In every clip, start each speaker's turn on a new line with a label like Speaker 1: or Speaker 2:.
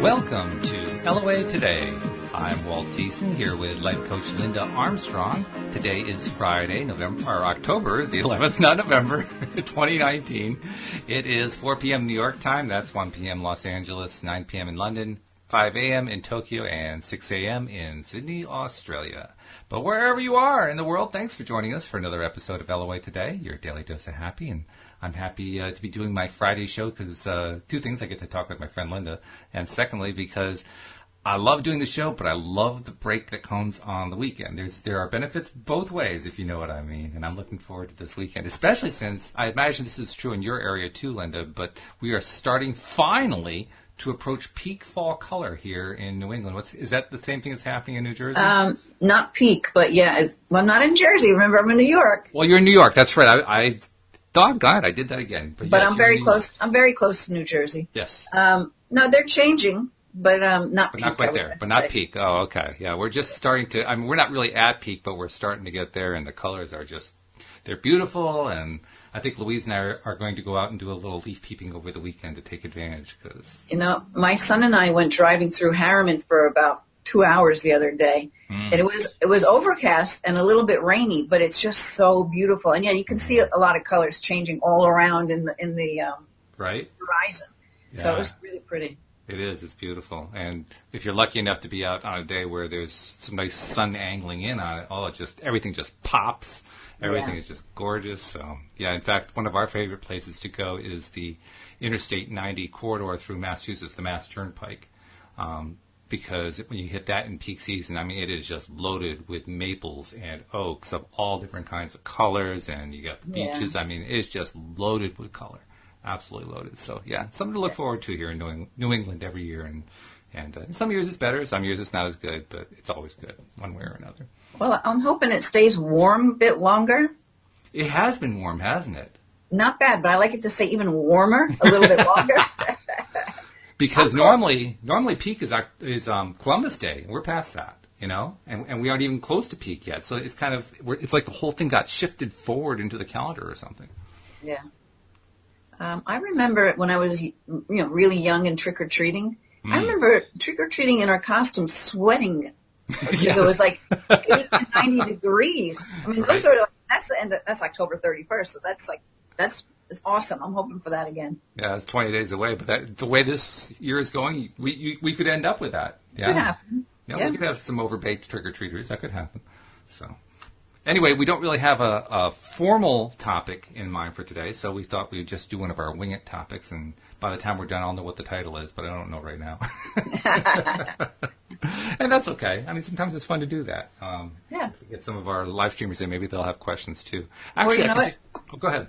Speaker 1: Welcome to LOA Today. I'm Walt Thiessen here with life coach Linda Armstrong. Today is Friday, October the 11th, not November, 2019. It is 4 p.m. New York time. That's 1 p.m. Los Angeles, 9 p.m. in London, 5 a.m. in Tokyo, and 6 a.m. in Sydney, Australia. But wherever you are in the world, thanks for joining us for another episode of LOA Today, your daily dose of happy. And I'm happy to be doing my Friday show because two things: I get to talk with my friend Linda, and secondly, because I love doing the show, but I love the break that comes on the weekend. There are benefits both ways, if you know what I mean. And I'm looking forward to this weekend, especially since I imagine this is true in your area too, Linda, but we are starting finally to approach peak fall color here in New England. Is that the same thing that's happening in New Jersey?
Speaker 2: Not peak, but yeah. Well, not in Jersey. Remember, I'm in New York.
Speaker 1: Well, you're in New York. That's right. I doggone, I did that again.
Speaker 2: But yes, I'm very close. I'm very close to New Jersey.
Speaker 1: Yes.
Speaker 2: No, they're changing, but not peak.
Speaker 1: But not quite there. But not peak. Oh, okay. Yeah, we're just starting to. I mean, we're not really at peak, but we're starting to get there, and the colors are they're beautiful. And I think Louise and I are going to go out and do a little leaf peeping over the weekend to take advantage. Because
Speaker 2: my son and I went driving through Harriman for about 2 hours the other day, and it was overcast and a little bit rainy, but it's just so beautiful. And yeah, you can see a lot of colors changing all around in the
Speaker 1: right
Speaker 2: horizon. Yeah. So it was really pretty.
Speaker 1: It is. It's beautiful. And if you're lucky enough to be out on a day where there's some nice sun angling in on it, everything just pops. Everything is just gorgeous. So, yeah, in fact, one of our favorite places to go is the Interstate 90 corridor through Massachusetts, the Mass Turnpike. Because when you hit that in peak season, I mean, it is just loaded with maples and oaks of all different kinds of colors. And you got the beaches. I mean, it's just loaded with color. Absolutely loaded. So, yeah, something to look forward to here in New England every year. And some years it's better, some years it's not as good, but it's always good one way or another.
Speaker 2: Well, I'm hoping it stays warm a bit longer.
Speaker 1: It has been warm, hasn't it?
Speaker 2: Not bad, but I like it to stay even warmer a little bit longer.
Speaker 1: Because normally peak is Columbus Day. We're past that, and we aren't even close to peak yet. So it's it's like the whole thing got shifted forward into the calendar or something.
Speaker 2: Yeah. I remember when I was, really young and trick-or-treating. I remember trick-or-treating in our costumes sweating because it was like 80 to 90 degrees. I mean, those are that's the end. That's October 31st. So that's awesome. I'm hoping for that again.
Speaker 1: Yeah, it's 20 days away. But the way this year is going, we could end up with that. Yeah.
Speaker 2: Could happen.
Speaker 1: Yeah, we could have some overbaked trick-or-treaters. That could happen. So. Anyway, we don't really have a formal topic in mind for today, so we thought we'd just do one of our wing it topics, and by the time we're done, I'll know what the title is, but I don't know right now. And that's okay. I mean, sometimes it's fun to do that. If we get some of our live streamers in, maybe they'll have questions too. Actually, go ahead.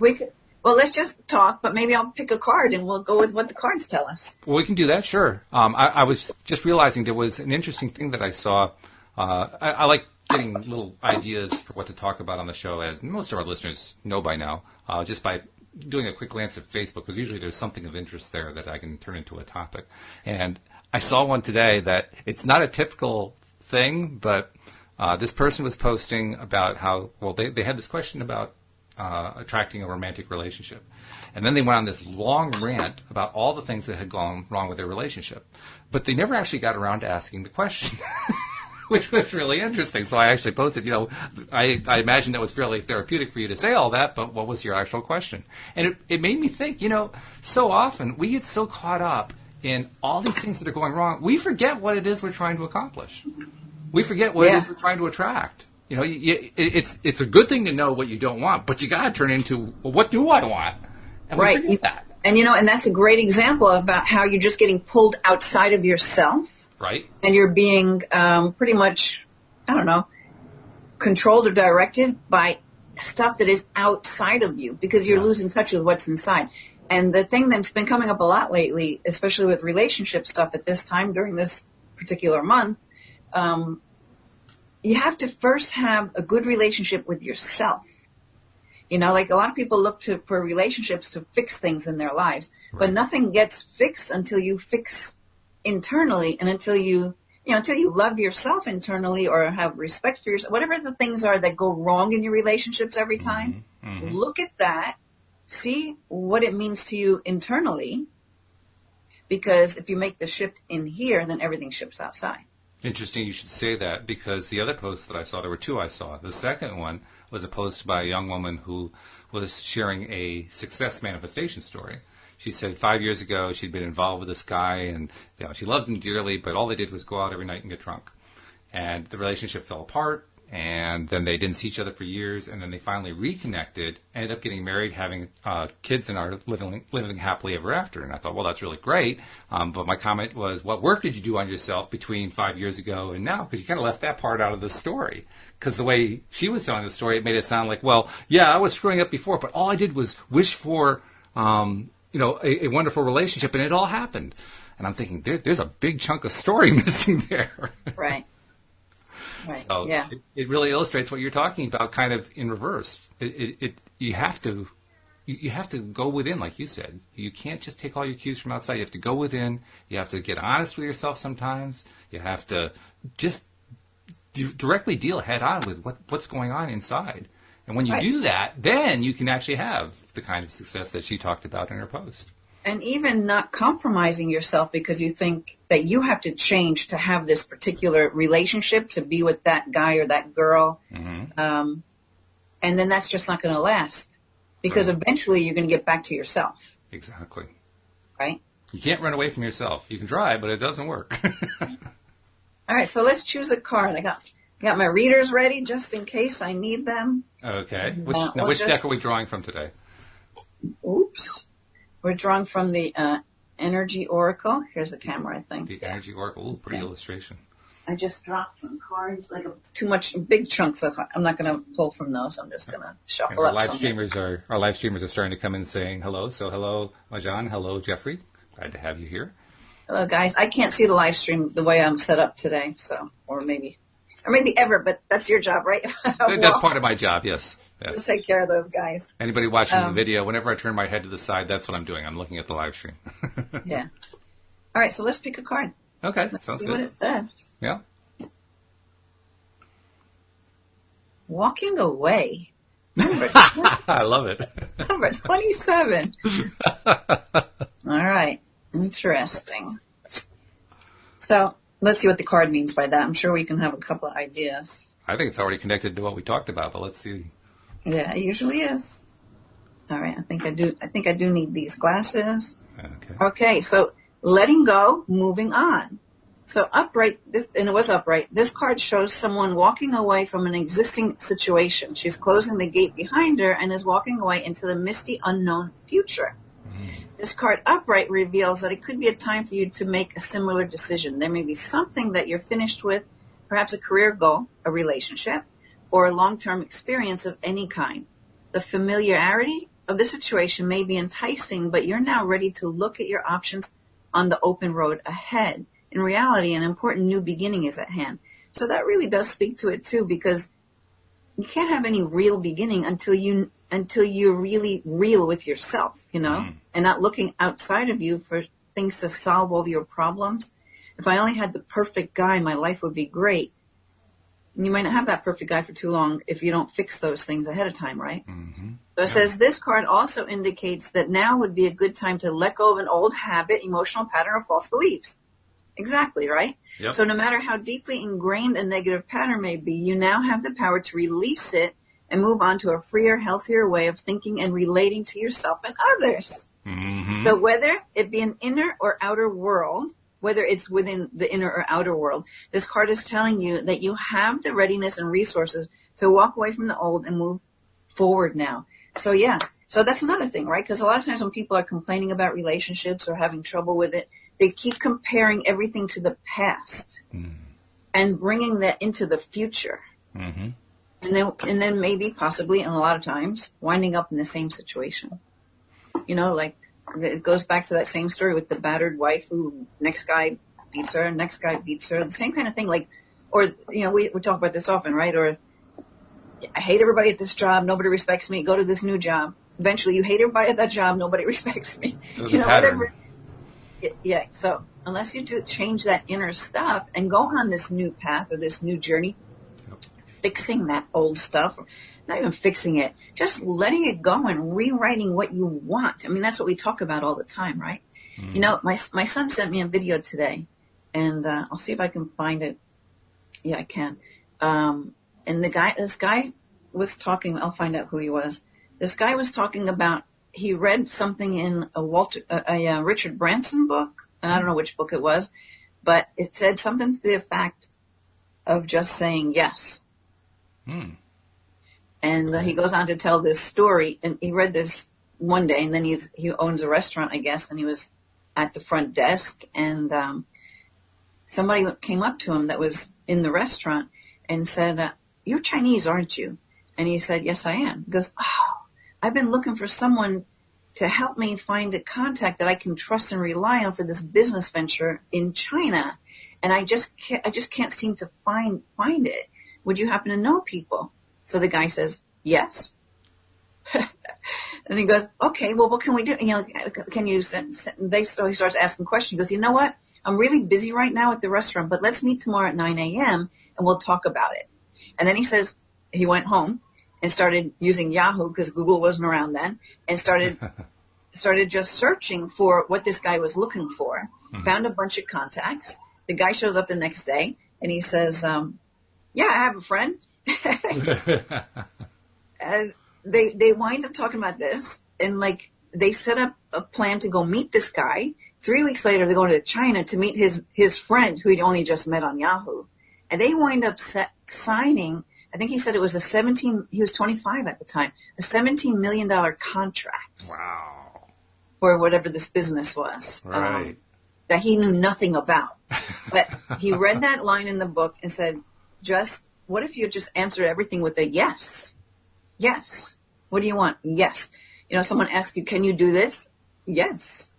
Speaker 2: Let's just talk, but maybe I'll pick a card and we'll go with what the cards tell us.
Speaker 1: Well, we can do that, sure. I was just realizing there was an interesting thing that I saw. I like getting little ideas for what to talk about on the show, as most of our listeners know by now, just by doing a quick glance at Facebook, because usually there's something of interest there that I can turn into a topic. And I saw one today that it's not a typical thing, but this person was posting about how, they had this question about attracting a romantic relationship. And then they went on this long rant about all the things that had gone wrong with their relationship. But they never actually got around to asking the question. Which was really interesting. So I actually posted, I imagine that was fairly therapeutic for you to say all that, but what was your actual question? And it made me think, so often we get so caught up in all these things that are going wrong, we forget what it is we're trying to accomplish. We forget what it is we're trying to attract. It's a good thing to know what you don't want, but you got to turn into, what do I want? And we forget that.
Speaker 2: And, and that's a great example about how you're just getting pulled outside of yourself.
Speaker 1: Right.
Speaker 2: And you're being pretty much, controlled or directed by stuff that is outside of you because you're losing touch with what's inside. And the thing that's been coming up a lot lately, especially with relationship stuff at this time during this particular month, you have to first have a good relationship with yourself. Like a lot of people look for relationships to fix things in their lives, but nothing gets fixed until you fix internally, and until you love yourself internally or have respect for yourself, whatever the things are that go wrong in your relationships every time, look at that, see what it means to you internally, because if you make the shift in here, then everything ships outside.
Speaker 1: Interesting you should say that, because the other posts that I saw, there were two I saw. The second one was a post by a young woman who was sharing a success manifestation story. She said 5 years ago she'd been involved with this guy, and she loved him dearly, but all they did was go out every night and get drunk. And the relationship fell apart, and then they didn't see each other for years, and then they finally reconnected, ended up getting married, having kids, and are living happily ever after. And I thought, well, that's really great. But my comment was, what work did you do on yourself between 5 years ago and now? Because you kind of left that part out of the story. Because the way she was telling the story, it made it sound like, well, yeah, I was screwing up before, but all I did was wish for a wonderful relationship, and it all happened. And I'm thinking, there's a big chunk of story missing there.
Speaker 2: Right.
Speaker 1: So
Speaker 2: yeah.
Speaker 1: it really illustrates what you're talking about, kind of in reverse. You have to go within, like you said. You can't just take all your cues from outside. You have to go within. You have to get honest with yourself sometimes. You have to just directly deal head on with what's going on inside. And when you do that, then you can actually have the kind of success that she talked about in her post.
Speaker 2: And even not compromising yourself because you think that you have to change to have this particular relationship, to be with that guy or that girl.
Speaker 1: Mm-hmm.
Speaker 2: And then that's just not going to last, because eventually you're going to get back to yourself.
Speaker 1: Exactly.
Speaker 2: Right?
Speaker 1: You can't run away from yourself. You can try, but it doesn't work.
Speaker 2: All right, so let's choose a card. I got my readers ready just in case I need them.
Speaker 1: Okay. Which deck are we drawing from today?
Speaker 2: Oops. We're drawing from the Energy Oracle. Here's the camera, I think.
Speaker 1: The Energy Oracle. Ooh, pretty illustration.
Speaker 2: I just dropped some cards, like big chunks of. I'm not going to pull from those. I'm just going to shuffle
Speaker 1: our
Speaker 2: up.
Speaker 1: Live streamers are starting to come in saying hello. So hello, Majan. Hello, Jeffrey. Glad to have you here.
Speaker 2: Hello, guys. I can't see the live stream the way I'm set up today, so or maybe ever, but that's your job, right?
Speaker 1: That's part of my job. Yes.
Speaker 2: Let's take care of those guys.
Speaker 1: Anybody watching the video, whenever I turn my head to the side, that's what I'm doing. I'm looking at the live stream.
Speaker 2: Yeah. All right, so let's pick a card.
Speaker 1: Okay,
Speaker 2: Let's
Speaker 1: sounds
Speaker 2: see
Speaker 1: good.
Speaker 2: what it says.
Speaker 1: Yeah.
Speaker 2: Walking away.
Speaker 1: I love it.
Speaker 2: Number 27. All right. Interesting. So let's see what the card means by that. I'm sure we can have a couple of ideas.
Speaker 1: I think it's already connected to what we talked about, but let's see.
Speaker 2: Yeah, it usually is. All right, I think I do need these glasses. Okay, so letting go, moving on. So upright, and it was upright. This card shows someone walking away from an existing situation. She's closing the gate behind her and is walking away into the misty, unknown future. This card upright reveals that it could be a time for you to make a similar decision. There may be something that you're finished with, perhaps a career goal, a relationship, or a long-term experience of any kind. The familiarity of the situation may be enticing, but you're now ready to look at your options on the open road ahead. In reality, an important new beginning is at hand. So that really does speak to it too, because you can't have any real beginning until you're really real with yourself, and not looking outside of you for things to solve all your problems. If I only had the perfect guy, my life would be great. And you might not have that perfect guy for too long if you don't fix those things ahead of time, right?
Speaker 1: Mm-hmm.
Speaker 2: So it says this card also indicates that now would be a good time to let go of an old habit, emotional pattern, or false beliefs. Exactly, right?
Speaker 1: Yep.
Speaker 2: So no matter how deeply ingrained a negative pattern may be, you now have the power to release it and move on to a freer, healthier way of thinking and relating to yourself and others.
Speaker 1: Mm-hmm.
Speaker 2: So whether it be an inner or outer world, whether it's within the inner or outer world, this card is telling you that you have the readiness and resources to walk away from the old and move forward now. So yeah, so that's another thing, right? Because a lot of times when people are complaining about relationships or having trouble with it, they keep comparing everything to the past and bringing that into the future.
Speaker 1: Mm-hmm.
Speaker 2: And then maybe possibly, and a lot of times, winding up in the same situation. Like it goes back to that same story with the battered wife who next guy beats her, the same kind of thing. Like, or, we talk about this often, right? Or I hate everybody at this job. Nobody respects me. Go to this new job. Eventually you hate everybody at that job. Nobody respects me. Whatever. Yeah. So unless you do change that inner stuff and go on this new path or this new journey, fixing that old stuff, not even fixing it, just letting it go and rewriting what you want. I mean, that's what we talk about all the time, right? You know, my son sent me a video today, and I'll see if I can find it. Yeah, I can. And this guy was talking. I'll find out who he was. This guy was talking about, he read something in a Richard Branson book, and I don't know which book it was, but it said something to the effect of just saying yes. And he goes on to tell this story, and he read this one day, and then he owns a restaurant, I guess, and he was at the front desk, and somebody came up to him that was in the restaurant and said, "You're Chinese, aren't you?" And he said, "Yes, I am." He goes, "Oh, I've been looking for someone to help me find a contact that I can trust and rely on for this business venture in China, and I just can't seem to find it. Would you happen to know people?" So the guy says, "Yes." And he goes, "Okay, well, what can we do? You know, can you send?" So he starts asking questions. He goes, "You know what? I'm really busy right now at the restaurant, but let's meet tomorrow at 9 a.m. and we'll talk about it." And then he says he went home and started using Yahoo because Google wasn't around then, and started just searching for what this guy was looking for. Found a bunch of contacts. The guy shows up the next day and he says, "Yeah, I have a friend." And they wind up talking about this, and like they set up a plan to go meet this guy. 3 weeks later, they go to China to meet his friend who he'd only just met on Yahoo, and they wind up signing. I think he said it was he was 25 at the time, a $17 million contract.
Speaker 1: Wow.
Speaker 2: For whatever this business was.
Speaker 1: Right.
Speaker 2: That he knew nothing about. But he read that line in the book and said, what if you just answer everything with a yes? Yes. What do you want? Yes. You know, someone asks you, "Can you do this?" Yes.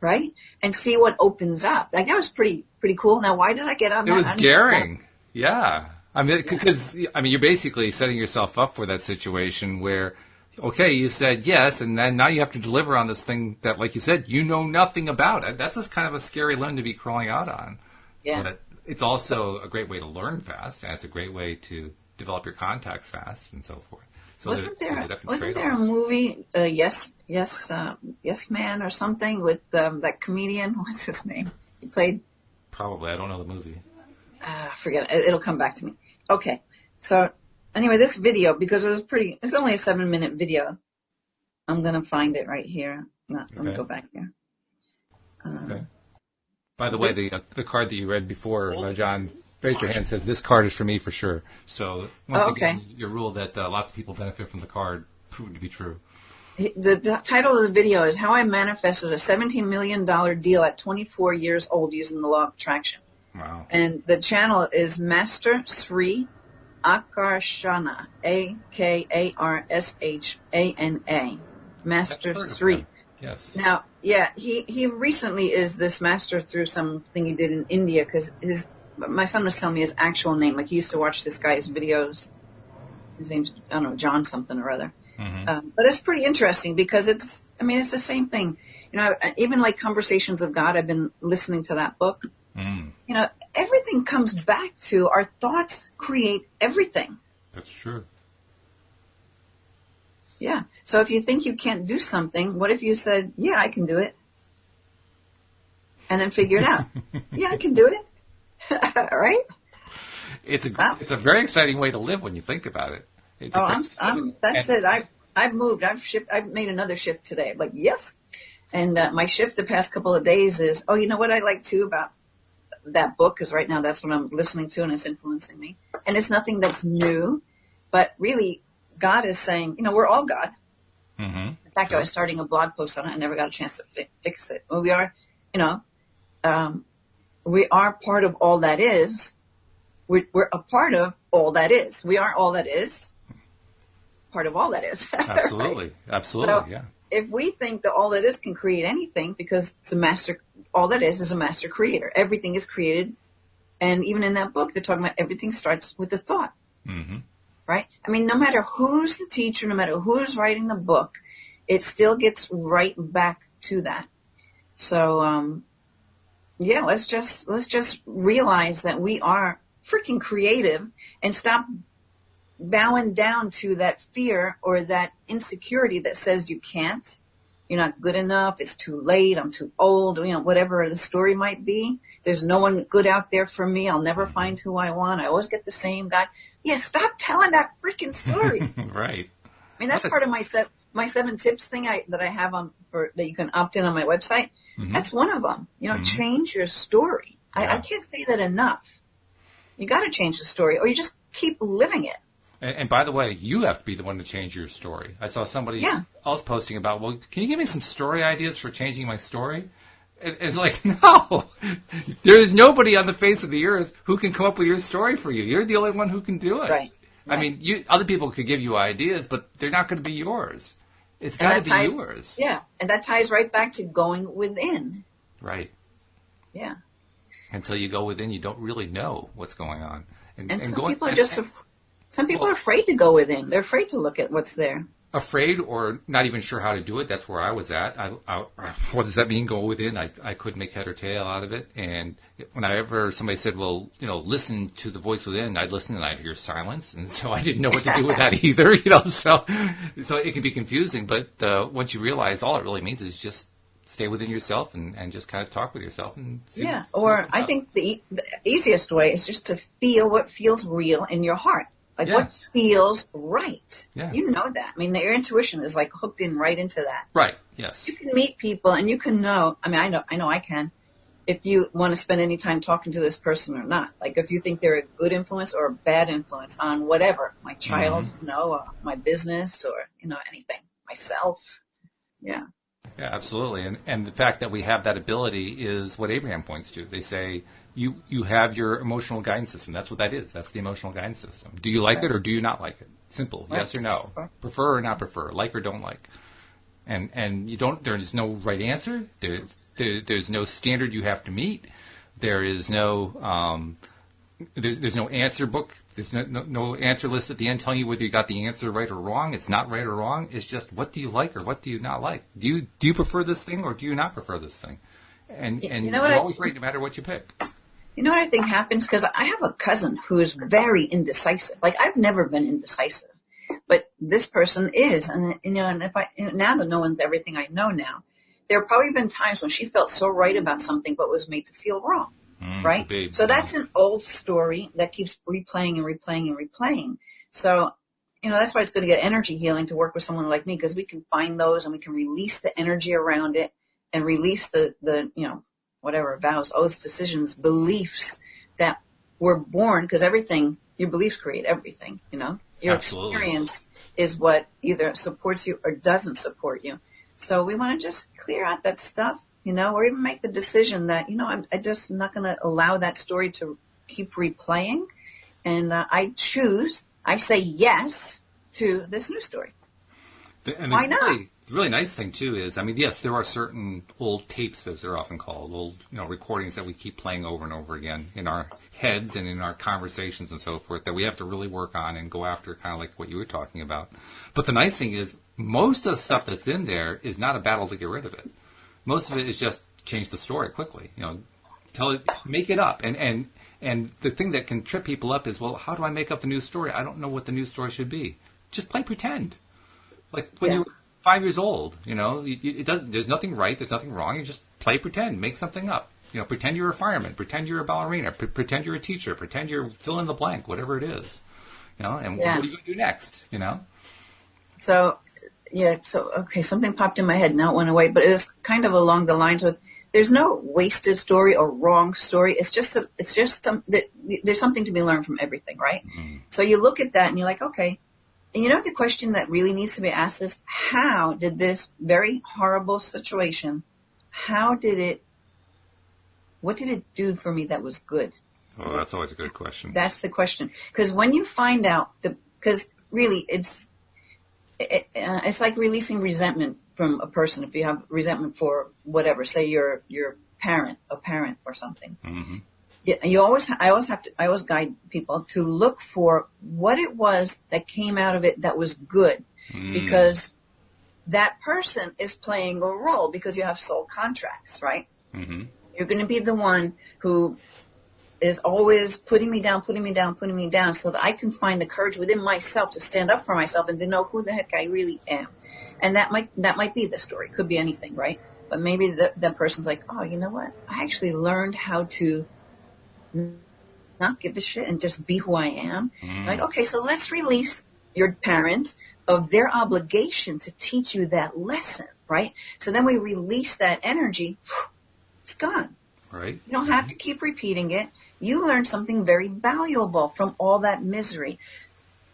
Speaker 2: Right? And see what opens up. Like, that was pretty cool. Now, why did I get on that?
Speaker 1: It was daring. Yeah. I mean, because you're basically setting yourself up for that situation where, okay, you said yes, and then now you have to deliver on this thing that, like you said, you know nothing about it. That's kind of a scary limb to be crawling out on.
Speaker 2: Yeah.
Speaker 1: But it's also a great way to learn fast, and it's a great way to develop your contacts fast and so forth. So
Speaker 2: wasn't there a movie, Yes Man or something, with that comedian? What's his name? He played.
Speaker 1: Probably. I don't know the movie.
Speaker 2: Forget it. It'll come back to me. Okay. So anyway, this video, because it's only a 7-minute video. I'm going to find it right here. Let me go back here.
Speaker 1: Okay. By the way, the card that you read before, John, raised your hand, says, "This card is for me for sure." So once again, your rule that lots of people benefit from the card proved to be true.
Speaker 2: The title of the video is "How I Manifested a $17 Million Deal at 24 Years Old Using the Law of Attraction."
Speaker 1: Wow. And
Speaker 2: the channel is Master Sri Akarshana, Akarshana. Master Sri.
Speaker 1: Yes.
Speaker 2: Now, yeah, he recently is this master through something he did in India, because my son was telling me his actual name. Like, he used to watch this guy's videos. His name's, I don't know, John something or other. But it's pretty interesting because it's the same thing. You know, even like Conversations of God, I've been listening to that book. You know, everything comes back to our thoughts create everything.
Speaker 1: That's true.
Speaker 2: Yeah. So if you think you can't do something, what if you said, "Yeah, I can do it," and then figure it out? Yeah, I can do it. Right?
Speaker 1: It's a very exciting way to live when you think about it.
Speaker 2: That's it. I've moved. I've made another shift today. I'm like, yes. And my shift the past couple of days is, you know what I like too about that book, because right now that's what I'm listening to and it's influencing me. And it's nothing that's new, but really God is saying, you know, we're all God. In fact, I was starting a blog post on it. I never got a chance to fix it. Well, we are, you know, we are part of all that is. We're a part of all that is. We are all that is. Part of all that is.
Speaker 1: Absolutely.
Speaker 2: Right?
Speaker 1: Absolutely.
Speaker 2: So
Speaker 1: yeah.
Speaker 2: If we think that all that is can create anything, because it's a master, all that is a master creator. Everything is created. And even in that book, they're talking about everything starts with a thought. Right? I mean, no matter who's the teacher, no matter who's writing the book, it still gets right back to that. So, yeah, let's just realize that we are freaking creative and stop bowing down to that fear or that insecurity that says you can't. you're not good enough, it's too late, I'm too old, whatever the story might be. There's no one good out there for me. I'll never find who I want. I always get the same guy. Yeah, stop telling that freaking story.
Speaker 1: Right.
Speaker 2: I mean, that's part of my 7 tips thing that I have that you can opt in on my website. Mm-hmm. That's one of them. Change your story. Yeah. I can't say that enough. You got to change the story, or you just keep living it.
Speaker 1: And by the way, you have to be the one to change your story. I saw somebody else posting about, well, can you give me some story ideas for changing my story? It's like, no, there's nobody on the face of the earth who can come up with your story for you. You're the only one who can do it.
Speaker 2: Right.
Speaker 1: I mean, other people could give you ideas, but they're not going to be yours. It's got to be yours.
Speaker 2: Yeah, and that ties right back to going within.
Speaker 1: Right.
Speaker 2: Yeah.
Speaker 1: Until you go within, you don't really know what's going on.
Speaker 2: And some people are some people are afraid to go within. They're afraid to look at what's there.
Speaker 1: Afraid or not even sure how to do it. That's where I was at. What does that mean, go within? I couldn't make head or tail out of it. And whenever somebody said, well, listen to the voice within, I'd listen and I'd hear silence. And so I didn't know what to do with that either, so it can be confusing. But once you realize all it really means is just stay within yourself and just kind of talk with yourself. And
Speaker 2: I think the easiest way is just to feel what feels real in your heart. What feels right.
Speaker 1: Yeah.
Speaker 2: You know that. I mean, your intuition is like hooked in right into that.
Speaker 1: Right. Yes.
Speaker 2: You can meet people and you can know. I mean, I know I can. If you want to spend any time talking to this person or not. Like if you think they're a good influence or a bad influence on whatever, my child, my business or, anything, myself. Yeah.
Speaker 1: Yeah, absolutely. And the fact that we have that ability is what Abraham points to. They say, you have your emotional guidance system. That's what that is. That's the emotional guidance system. Do you like it or do you not like it? Simple. Right. Yes or no. Prefer or not prefer. Like or don't like. And you don't. There is no right answer. There's no standard you have to meet. There is no. There's no answer book. There's no answer list at the end telling you whether you got the answer right or wrong. It's not right or wrong. It's just what do you like or what do you not like. Do you prefer this thing or do you not prefer this thing? And you're always right no matter what you pick.
Speaker 2: You know what I think happens? Because I have a cousin who is very indecisive. Like, I've never been indecisive, but this person is. And, and if now that knowing everything I know now, there have probably been times when she felt so right about something, but was made to feel wrong. Right?
Speaker 1: Babe,
Speaker 2: so that's an old story that keeps replaying and replaying and replaying. So, that's why it's going to get energy healing to work with someone like me, because we can find those and we can release the energy around it and release the whatever vows, oaths, decisions, beliefs that were born, because your beliefs create everything, Your
Speaker 1: Absolutely.
Speaker 2: Experience is what either supports you or doesn't support you. So we want to just clear out that stuff, or even make the decision that, I'm just not going to allow that story to keep replaying. And I say yes to this new story. Why not?
Speaker 1: The really nice thing, too, is, yes, there are certain old tapes, as they're often called, old recordings that we keep playing over and over again in our heads and in our conversations and so forth that we have to really work on and go after, kind of like what you were talking about. But the nice thing is, most of the stuff that's in there is not a battle to get rid of it. Most of it is just change the story quickly. Tell it, make it up. And the thing that can trip people up is, well, how do I make up the new story? I don't know what the new story should be. Just play pretend. Like when you're 5 years old, it doesn't. There's nothing right. There's nothing wrong. You just play pretend. Make something up. Pretend you're a fireman. Pretend you're a ballerina. Pretend you're a teacher. Pretend you're fill in the blank, whatever it is. And what are you going to do next?
Speaker 2: So, okay, something popped in my head. Now it went away, but it was kind of along the lines of there's no wasted story or wrong story. It's just there's something to be learned from everything, right? Mm-hmm. So you look at that and you're like, okay. And the question that really needs to be asked is, how did this very horrible situation, what did it do for me that was good?
Speaker 1: Oh, that's always a good question.
Speaker 2: That's the question. Because when you find out, because really it's like releasing resentment from a person. If you have resentment for whatever, say your parent or something. Mm-hmm. I always guide people to look for what it was that came out of it that was good, because that person is playing a role, because you have soul contracts, right? Mm-hmm. You're going to be the one who is always putting me down, so that I can find the courage within myself to stand up for myself and to know who the heck I really am. And that might be the story. Could be anything, right? But maybe the person's like, oh, you know what? I actually learned how to not give a shit and just be who I am. Like, okay, so let's release your parents of their obligation to teach you that lesson, right? So then we release that energy. It's gone.
Speaker 1: Right.
Speaker 2: You don't have to keep repeating it. You learned something very valuable from all that misery,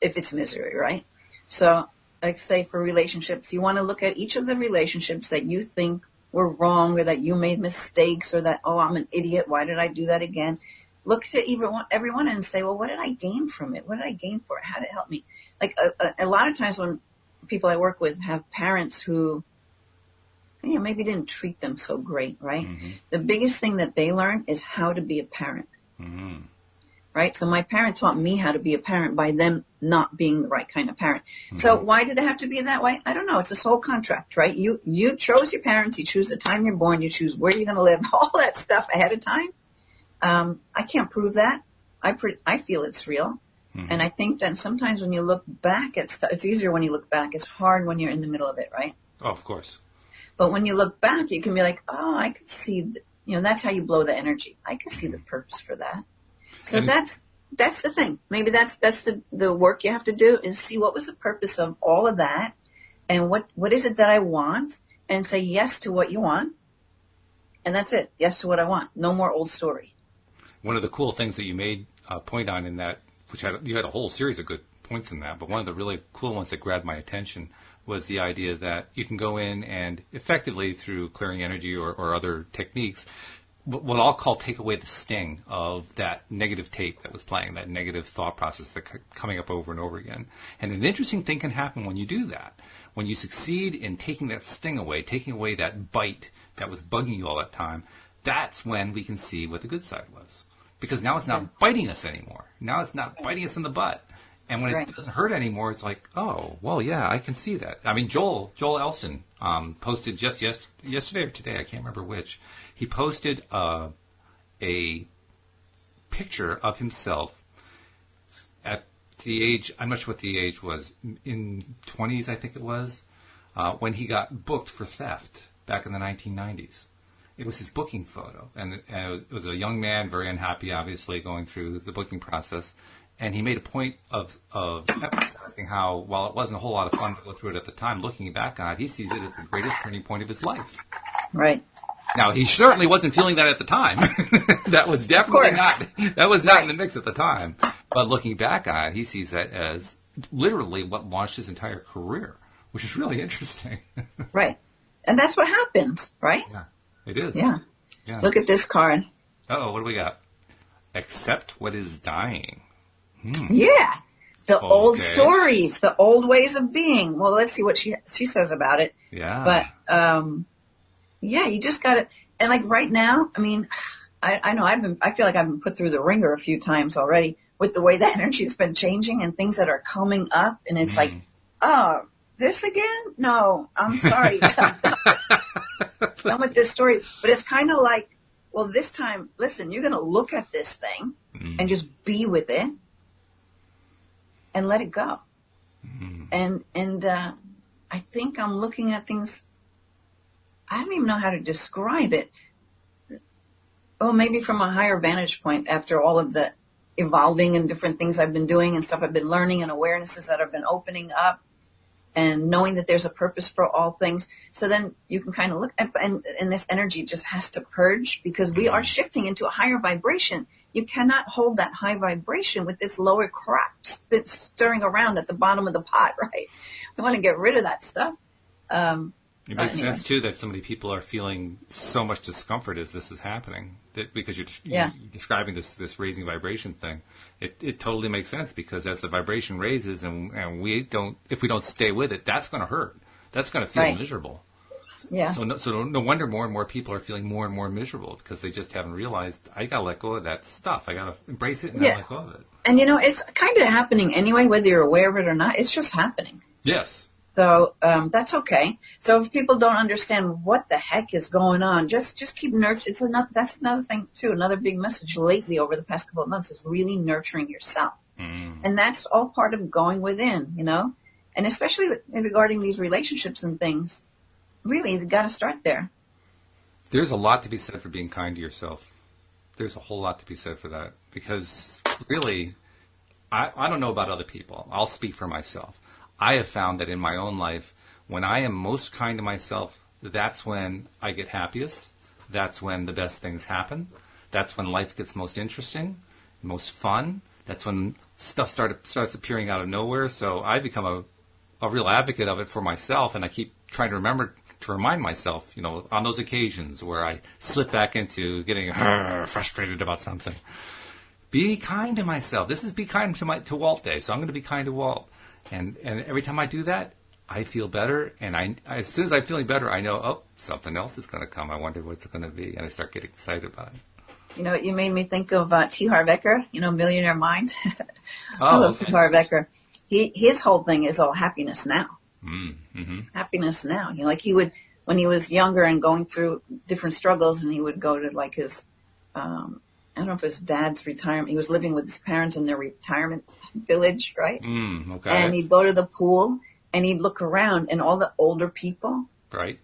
Speaker 2: if it's misery, right? So, like say for relationships, you want to look at each of the relationships that you think were wrong or that you made mistakes or that, oh, I'm an idiot. Why did I do that again? Look to everyone and say, well, what did I gain from it? What did I gain for it? How did it help me? Like a lot of times when people I work with have parents who, maybe didn't treat them so great, right? Mm-hmm. The biggest thing that they learn is how to be a parent. Mm-hmm. Right? So my parent taught me how to be a parent by them not being the right kind of parent. Mm-hmm. So why did it have to be that way? I don't know. It's a soul contract, right? You chose your parents. You choose the time you're born. You choose where you're going to live. All that stuff ahead of time. I can't prove that. I feel it's real. Mm-hmm. And I think that sometimes when you look back at stuff, it's easier when you look back. It's hard when you're in the middle of it, right?
Speaker 1: Oh, of course.
Speaker 2: But when you look back, you can be like, oh, I could see, that's how you blow the energy. I could see the purpose for that. So that's the thing. Maybe that's the work you have to do is see what was the purpose of all of that and what is it that I want, and say yes to what you want. And that's it. Yes to what I want. No more old story.
Speaker 1: One of the cool things that you made a point on in that, you had a whole series of good points in that, but one of the really cool ones that grabbed my attention was the idea that you can go in and effectively through clearing energy or other techniques, what I'll call take away the sting of that negative tape that was playing, that negative thought process that coming up over and over again. And an interesting thing can happen when you do that. When you succeed in taking that sting away, taking away that bite that was bugging you all that time, that's when we can see what the good side was. Because now it's not biting us anymore. Now it's not biting us in the butt. And when it doesn't hurt anymore, it's like, oh, well, yeah, I can see that. I mean, Joel Elston posted just yesterday or today, I can't remember which. He posted a picture of himself at the age, I'm not sure what the age was, in 20s, I think it was, when he got booked for theft back in the 1990s. It was his booking photo. And it was a young man, very unhappy, obviously, going through the booking process. And he made a point of emphasizing how, while it wasn't a whole lot of fun to go through it at the time, looking back on it, he sees it as the greatest turning point of his life.
Speaker 2: Right.
Speaker 1: Now, he certainly wasn't feeling that at the time. That was definitely not in the mix at the time. But looking back on it, he sees that as literally what launched his entire career, which is really interesting.
Speaker 2: Right. And that's what happens, right?
Speaker 1: Yeah, it is.
Speaker 2: Yeah. Look at this card.
Speaker 1: Uh-oh, what do we got? Accept what is dying.
Speaker 2: Yeah. The old stories, the old ways of being. Well, let's see what she says about it.
Speaker 1: Yeah.
Speaker 2: But, you just got to, and like right now, I mean, I know I feel like I've been put through the ringer a few times already with the way the energy has been changing and things that are coming up. And it's like, oh, this again? No, I'm sorry. Done with this story. But it's kind of like, well, this time, listen, you're going to look at this thing and just be with it. And let it go. And I think I'm looking at things, I don't even know how to describe it. Oh, maybe from a higher vantage point after all of the evolving and different things I've been doing and stuff I've been learning and awarenesses that have been opening up and knowing that there's a purpose for all things. So then you can kind of look at, and this energy just has to purge because we are shifting into a higher vibration. You cannot hold that high vibration with this lower crap stirring around at the bottom of the pot, right? We want to get rid of that stuff.
Speaker 1: It makes sense, too, that so many people are feeling so much discomfort as this is happening. Because you're describing this raising vibration thing. It totally makes sense because as the vibration raises and if we don't stay with it, that's going to hurt. That's going to feel miserable.
Speaker 2: Yeah.
Speaker 1: So no wonder more and more people are feeling more and more miserable because they just haven't realized, I got to let go of that stuff. I got to embrace it and let go of it.
Speaker 2: And, it's kind of happening anyway, whether you're aware of it or not. It's just happening.
Speaker 1: Yes.
Speaker 2: So that's okay. So if people don't understand what the heck is going on, just keep nurturing. That's another thing, too. Another big message lately over the past couple of months is really nurturing yourself. And that's all part of going within, And especially regarding these relationships and things, really, you've got to start there.
Speaker 1: There's a lot to be said for being kind to yourself. There's a whole lot to be said for that. Because really, I don't know about other people. I'll speak for myself. I have found that in my own life, when I am most kind to myself, that's when I get happiest. That's when the best things happen. That's when life gets most interesting, most fun. That's when stuff starts appearing out of nowhere. So I become a real advocate of it for myself, and I keep trying to remember to remind myself, on those occasions where I slip back into getting frustrated about something. Be kind to myself. This is Be Kind to Walt Day, so I'm going to be kind to Walt. And every time I do that, I feel better. And as soon as I'm feeling better, I know, something else is going to come. I wonder what's it going to be. And I start getting excited about it.
Speaker 2: You made me think of T. Harv Eker, Millionaire Mind. I love
Speaker 1: okay.
Speaker 2: T. Harv Eker. His whole thing is all happiness now.
Speaker 1: Mm-hmm.
Speaker 2: Happiness now. Like he would, when he was younger and going through different struggles, and he would go to like his, I don't know if his dad's retirement. He was living with his parents in their retirement village, right?
Speaker 1: Okay.
Speaker 2: And he'd go to the pool and he'd look around, and all the older people,
Speaker 1: right,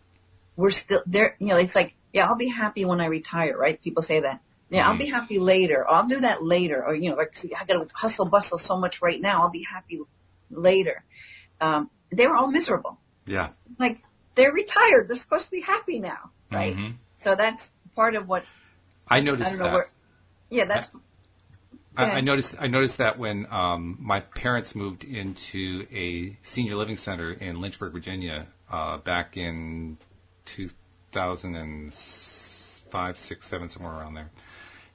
Speaker 2: were still there. It's like, yeah, I'll be happy when I retire, right? People say that. Yeah, I'll be happy later. I'll do that later. Or, like, I got to hustle bustle so much right now. I'll be happy later. They were all miserable.
Speaker 1: Yeah.
Speaker 2: Like, they're retired. They're supposed to be happy now, right?
Speaker 1: Mm-hmm.
Speaker 2: So that's part of what
Speaker 1: I noticed.
Speaker 2: That's.
Speaker 1: I noticed that when my parents moved into a senior living center in Lynchburg, Virginia, back in 2005, 6, 7, somewhere around there.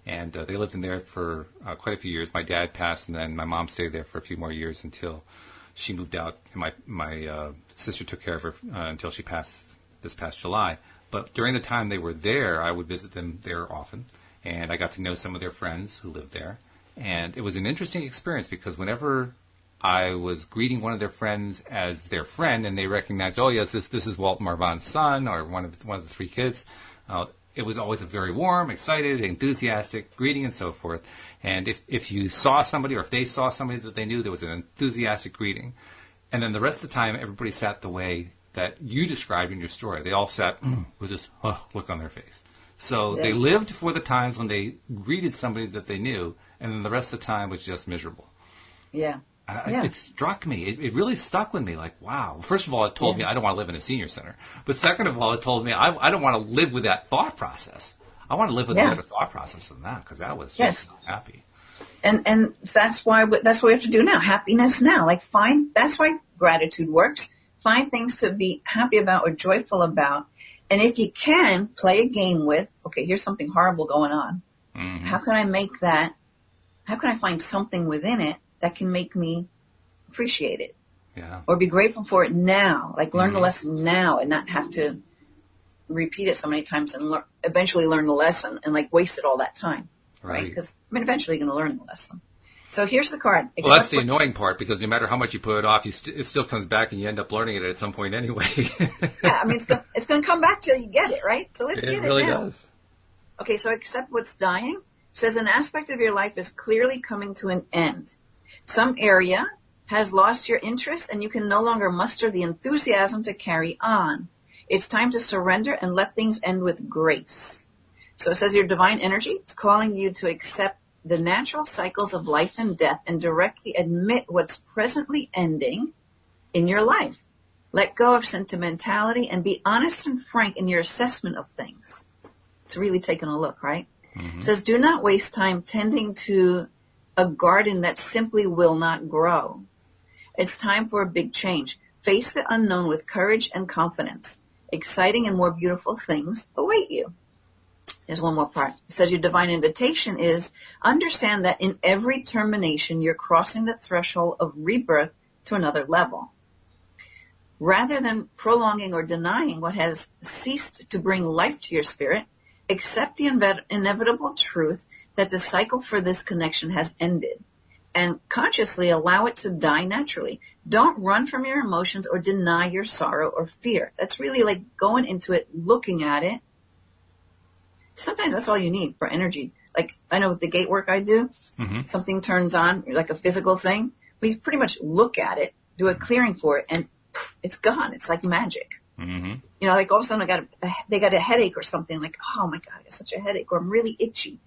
Speaker 1: And they lived in there for quite a few years. My dad passed, and then my mom stayed there for a few more years until she moved out. And my sister took care of her until she passed this past July. But during the time they were there, I would visit them there often, and I got to know some of their friends who lived there. And it was an interesting experience because whenever I was greeting one of their friends as their friend, and they recognized, oh yes, this is Walt Marvan's son, or one of the three kids. It was always a very warm, excited, enthusiastic greeting and so forth. And if you saw somebody, or if they saw somebody that they knew, there was an enthusiastic greeting. And then the rest of the time, everybody sat the way that you described in your story. They all sat with this look on their face. So they lived for the times when they greeted somebody that they knew, and then the rest of the time was just miserable.
Speaker 2: Yeah.
Speaker 1: It struck me. It really stuck with me. Like, wow. First of all, it told me I don't want to live in a senior center. But second of all, it told me I don't want to live with that thought process. I want to live with a better thought process than that, because that was just happy.
Speaker 2: And that's why we have to do now. Happiness now. Like that's why gratitude works. Find things to be happy about or joyful about. And if you can, play a game with, okay, here's something horrible going on. Mm-hmm. How can I find something within it that can make me appreciate it?
Speaker 1: Yeah.
Speaker 2: Or be grateful for it now. Like learn the lesson now and not have to repeat it so many times and eventually learn the lesson and like wasted all that time. Right? Because eventually you're going to learn the lesson. So here's the card.
Speaker 1: Well, that's the annoying part, because no matter how much you put it off, it still comes back and you end up learning it at some point anyway.
Speaker 2: Yeah, I mean, it's going to come back till you get it, right? So let's get it now. It
Speaker 1: really does.
Speaker 2: Okay, so accept what's dying. It says an aspect of your life is clearly coming to an end. Some area has lost your interest and you can no longer muster the enthusiasm to carry on. It's time to surrender and let things end with grace. So it says your divine energy is calling you to accept the natural cycles of life and death and directly admit what's presently ending in your life. Let go of sentimentality and be honest and frank in your assessment of things. It's really taking a look, right? Mm-hmm. It says, do not waste time tending to a garden that simply will not grow. It's time for a big change. Face the unknown with courage and confidence. Exciting and more beautiful things await you. There's one more part. It says your divine invitation is understand that in every termination, you're crossing the threshold of rebirth to another level. Rather than prolonging or denying what has ceased to bring life to your spirit, accept the inevitable truth that the cycle for this connection has ended and consciously allow it to die naturally. Don't run from your emotions or deny your sorrow or fear. That's really like going into it, looking at it. Sometimes that's all you need for energy. Like I know with the gate work I do, something turns on, like a physical thing. We pretty much look at it do a clearing for it, and it's gone. It's like magic.
Speaker 1: Mm-hmm.
Speaker 2: You know, like all of a sudden they got a headache or something. Like, oh my God, I got such a headache, or I'm really itchy.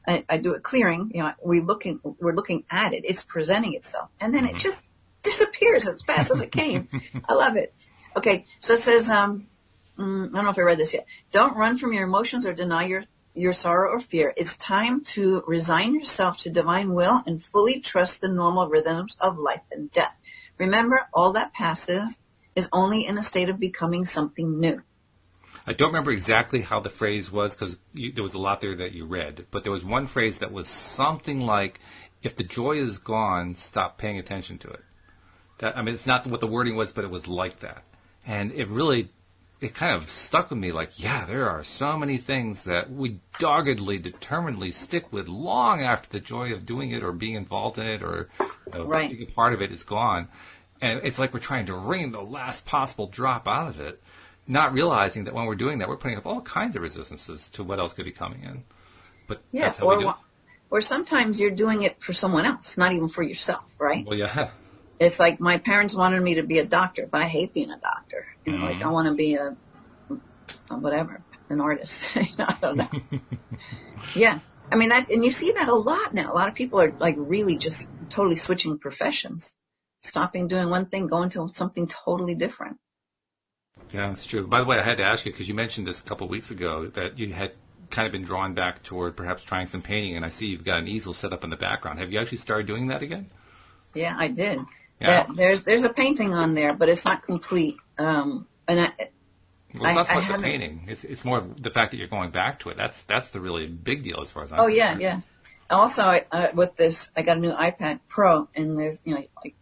Speaker 2: I do a clearing. You know, we're looking at it. It's presenting itself, and then it just disappears as fast as it came. I love it. Okay, so it says, I don't know if I read this yet. Don't run from your emotions or deny your sorrow or fear. It's time to resign yourself to divine will and fully trust the normal rhythms of life and death. Remember, all that passes is only in a state of becoming something new.
Speaker 1: I don't remember exactly how the phrase was because there was a lot there that you read, but there was one phrase that was something like, if the joy is gone, stop paying attention to it. It's not what the wording was, but it was like that. And it kind of stuck with me like, yeah, there are so many things that we doggedly, determinedly stick with long after the joy of doing it or being involved in it or being a part of it is gone. And it's like we're trying to wring the last possible drop out of it, not realizing that when we're doing that, we're putting up all kinds of resistances to what else could be coming in. But that's how we do it.
Speaker 2: Or sometimes you're doing it for someone else, not even for yourself, right?
Speaker 1: Well, yeah.
Speaker 2: It's like my parents wanted me to be a doctor, but I hate being a doctor. You know, like I want to be an artist. I don't know. Yeah. I mean, and you see that a lot now. A lot of people are like really just totally switching professions, stopping doing one thing, going to something totally different.
Speaker 1: Yeah, that's true. By the way, I had to ask you because you mentioned this a couple of weeks ago that you had kind of been drawn back toward perhaps trying some painting, and I see you've got an easel set up in the background. Have you actually started doing that again?
Speaker 2: Yeah, I did.
Speaker 1: Yeah.
Speaker 2: There's a painting on there, but it's not complete.
Speaker 1: Well, it's not so much the painting. It's more of the fact that you're going back to it. That's the really big deal as far as I'm concerned.
Speaker 2: Yeah. Also, with this, I got a new iPad Pro, and there's like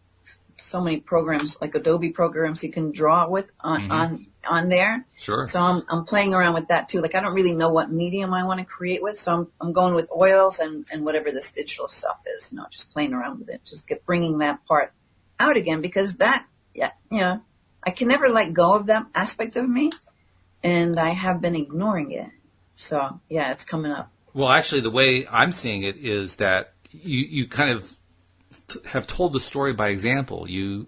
Speaker 2: so many programs, like Adobe programs, you can draw with on there.
Speaker 1: Sure.
Speaker 2: So I'm playing around with that too. Like I don't really know what medium I want to create with, so I'm going with oils and whatever this digital stuff is. Just playing around with it, just bringing that part out again, because that, I can never let go of that aspect of me, and I have been ignoring it. So, yeah, it's coming up.
Speaker 1: Well, actually, the way I'm seeing it is that you kind of have told the story by example. You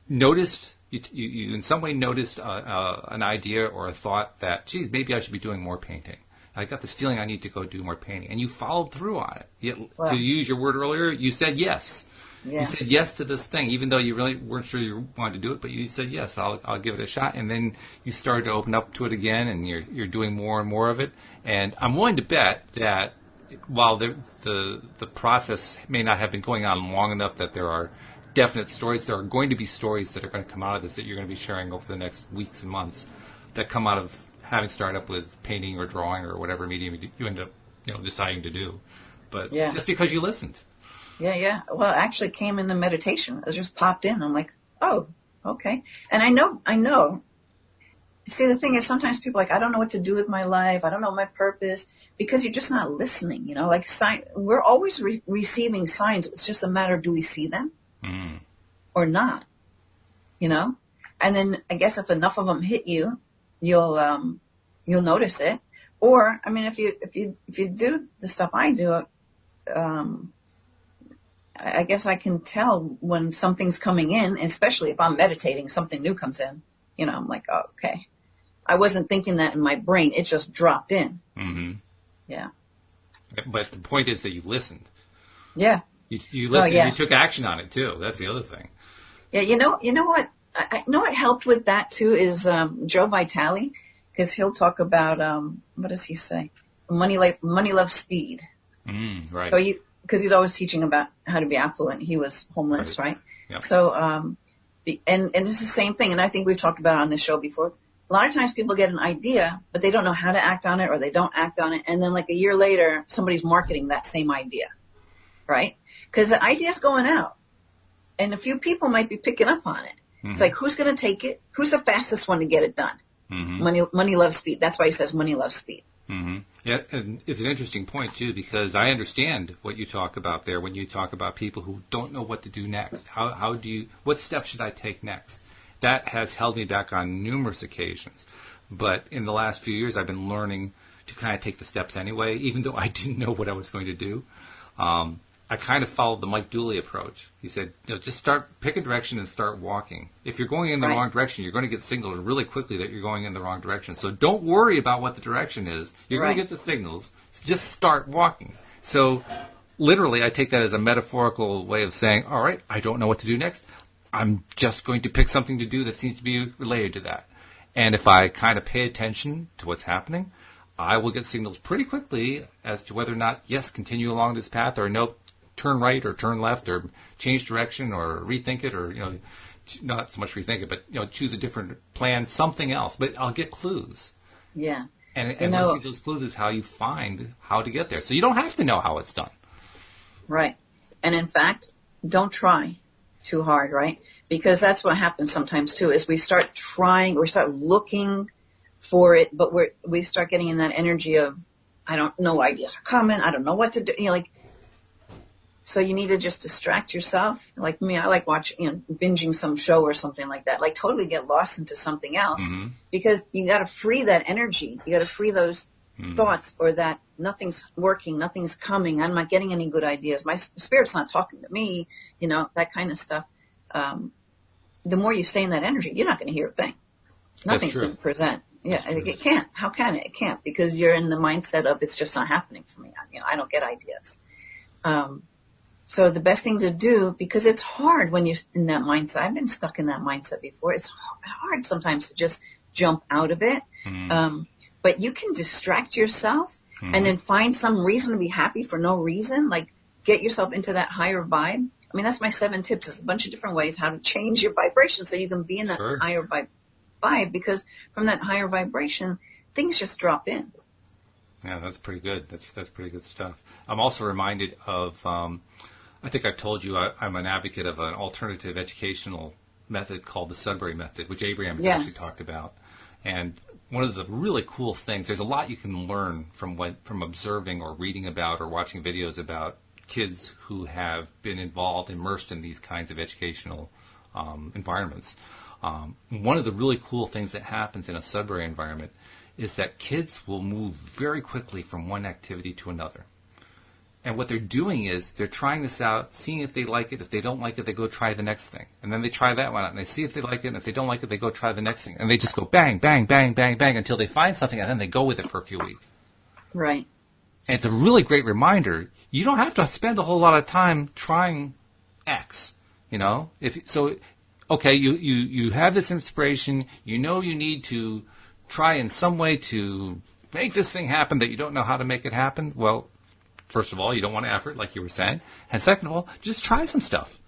Speaker 1: noticed, you in some way noticed an idea or a thought that, geez, maybe I should be doing more painting. I got this feeling I need to go do more painting. And you followed through on it. To use your word earlier, you said yes. Yeah. You said yes to this thing, even though you really weren't sure you wanted to do it, but you said, yes, I'll give it a shot. And then you started to open up to it again, and you're doing more and more of it. And I'm willing to bet that while the process may not have been going on long enough that there are definite stories, there are going to be stories that are going to come out of this that you're going to be sharing over the next weeks and months that come out of having started up with painting or drawing or whatever medium you end up deciding to do. But just because you listened.
Speaker 2: Yeah. Well, it actually came in the meditation. It just popped in. I'm like, oh, okay. And I know. See, the thing is, sometimes people are like, I don't know what to do with my life. I don't know my purpose, because you're just not listening. Like we're always receiving signs. It's just a matter of, do we see them or not? And then I guess if enough of them hit you, you'll notice it. Or, I mean, if you do the stuff I do, I guess I can tell when something's coming in, especially if I'm meditating, something new comes in. I'm like, oh, okay. I wasn't thinking that in my brain. It just dropped in. Mm-hmm. Yeah.
Speaker 1: But the point is that you listened.
Speaker 2: Yeah.
Speaker 1: You listened and you took action on it, too. That's the other thing. Yeah,
Speaker 2: you know what? I know what helped with that, too, is Joe Vitale, because he'll talk about, what does he say? Money, love, speed.
Speaker 1: Right.
Speaker 2: So because he's always teaching about how to be affluent. He was homeless, right?
Speaker 1: Yep.
Speaker 2: So, and it's the same thing. And I think we've talked about it on this show before. A lot of times people get an idea, but they don't know how to act on it, or they don't act on it. And then like a year later, somebody's marketing that same idea, right? Because the idea's going out, and a few people might be picking up on it. Mm-hmm. It's like, who's going to take it? Who's the fastest one to get it done? Mm-hmm. Money loves speed. That's why he says money loves speed.
Speaker 1: Mm-hmm. Yeah, and it's an interesting point, too, because I understand what you talk about there when you talk about people who don't know what to do next. What steps should I take next? That has held me back on numerous occasions. But in the last few years, I've been learning to kind of take the steps anyway, even though I didn't know what I was going to do. I kind of followed the Mike Dooley approach. He said, just pick a direction and start walking. If you're going in the wrong direction, you're going to get signals really quickly that you're going in the wrong direction. So don't worry about what the direction is. You're going to get the signals. Just start walking. So literally, I take that as a metaphorical way of saying, all right, I don't know what to do next. I'm just going to pick something to do that seems to be related to that. And if I kind of pay attention to what's happening, I will get signals pretty quickly as to whether or not, yes, continue along this path, or no, turn right or turn left, or change direction, or rethink it, or, not so much rethink it, but, choose a different plan, something else. But I'll get clues.
Speaker 2: Yeah.
Speaker 1: And once you get those clues is how you find how to get there. So you don't have to know how it's done.
Speaker 2: Right. And in fact, don't try too hard, right? Because that's what happens sometimes too, is we start trying, we start looking for it, but we start getting in that energy of, I don't know, ideas are coming, I don't know what to do. So you need to just distract yourself. Like me, I like watching, binging some show or something like that. Like totally get lost into something else, because you got to free that energy. You got to free those thoughts, or that nothing's working, nothing's coming. I'm not getting any good ideas. My spirit's not talking to me. That kind of stuff. The more you stay in that energy, you're not going to hear a thing. Nothing's going to present. Yeah, it can't. How can it? It can't, because you're in the mindset of, it's just not happening for me. I don't get ideas. So the best thing to do, because it's hard when you're in that mindset. I've been stuck in that mindset before. It's hard sometimes to just jump out of it. But you can distract yourself and then find some reason to be happy for no reason. Like get yourself into that higher vibe. I mean, that's my 7 tips. There's a bunch of different ways how to change your vibration so you can be in that higher vibe, because from that higher vibration, things just drop in.
Speaker 1: Yeah, that's pretty good. That's pretty good stuff. I'm also reminded of, I think I've told you, I'm an advocate of an alternative educational method called the Sudbury Method, which Abraham has actually talked about. And one of the really cool things, there's a lot you can learn from observing or reading about or watching videos about kids who have been immersed in these kinds of educational environments. One of the really cool things that happens in a Sudbury environment is that kids will move very quickly from one activity to another. And what they're doing is they're trying this out, seeing if they like it. If they don't like it, they go try the next thing. And then they try that one out, and they see if they like it. And if they don't like it, they go try the next thing. And they just go bang, bang, bang, bang, bang until they find something, and then they go with it for a few weeks.
Speaker 2: Right.
Speaker 1: And it's a really great reminder. You don't have to spend a whole lot of time trying X, Okay, you have this inspiration. You know you need to try in some way to make this thing happen that you don't know how to make it happen. Well, first of all, you don't want to effort, like you were saying. And second of all, just try some stuff.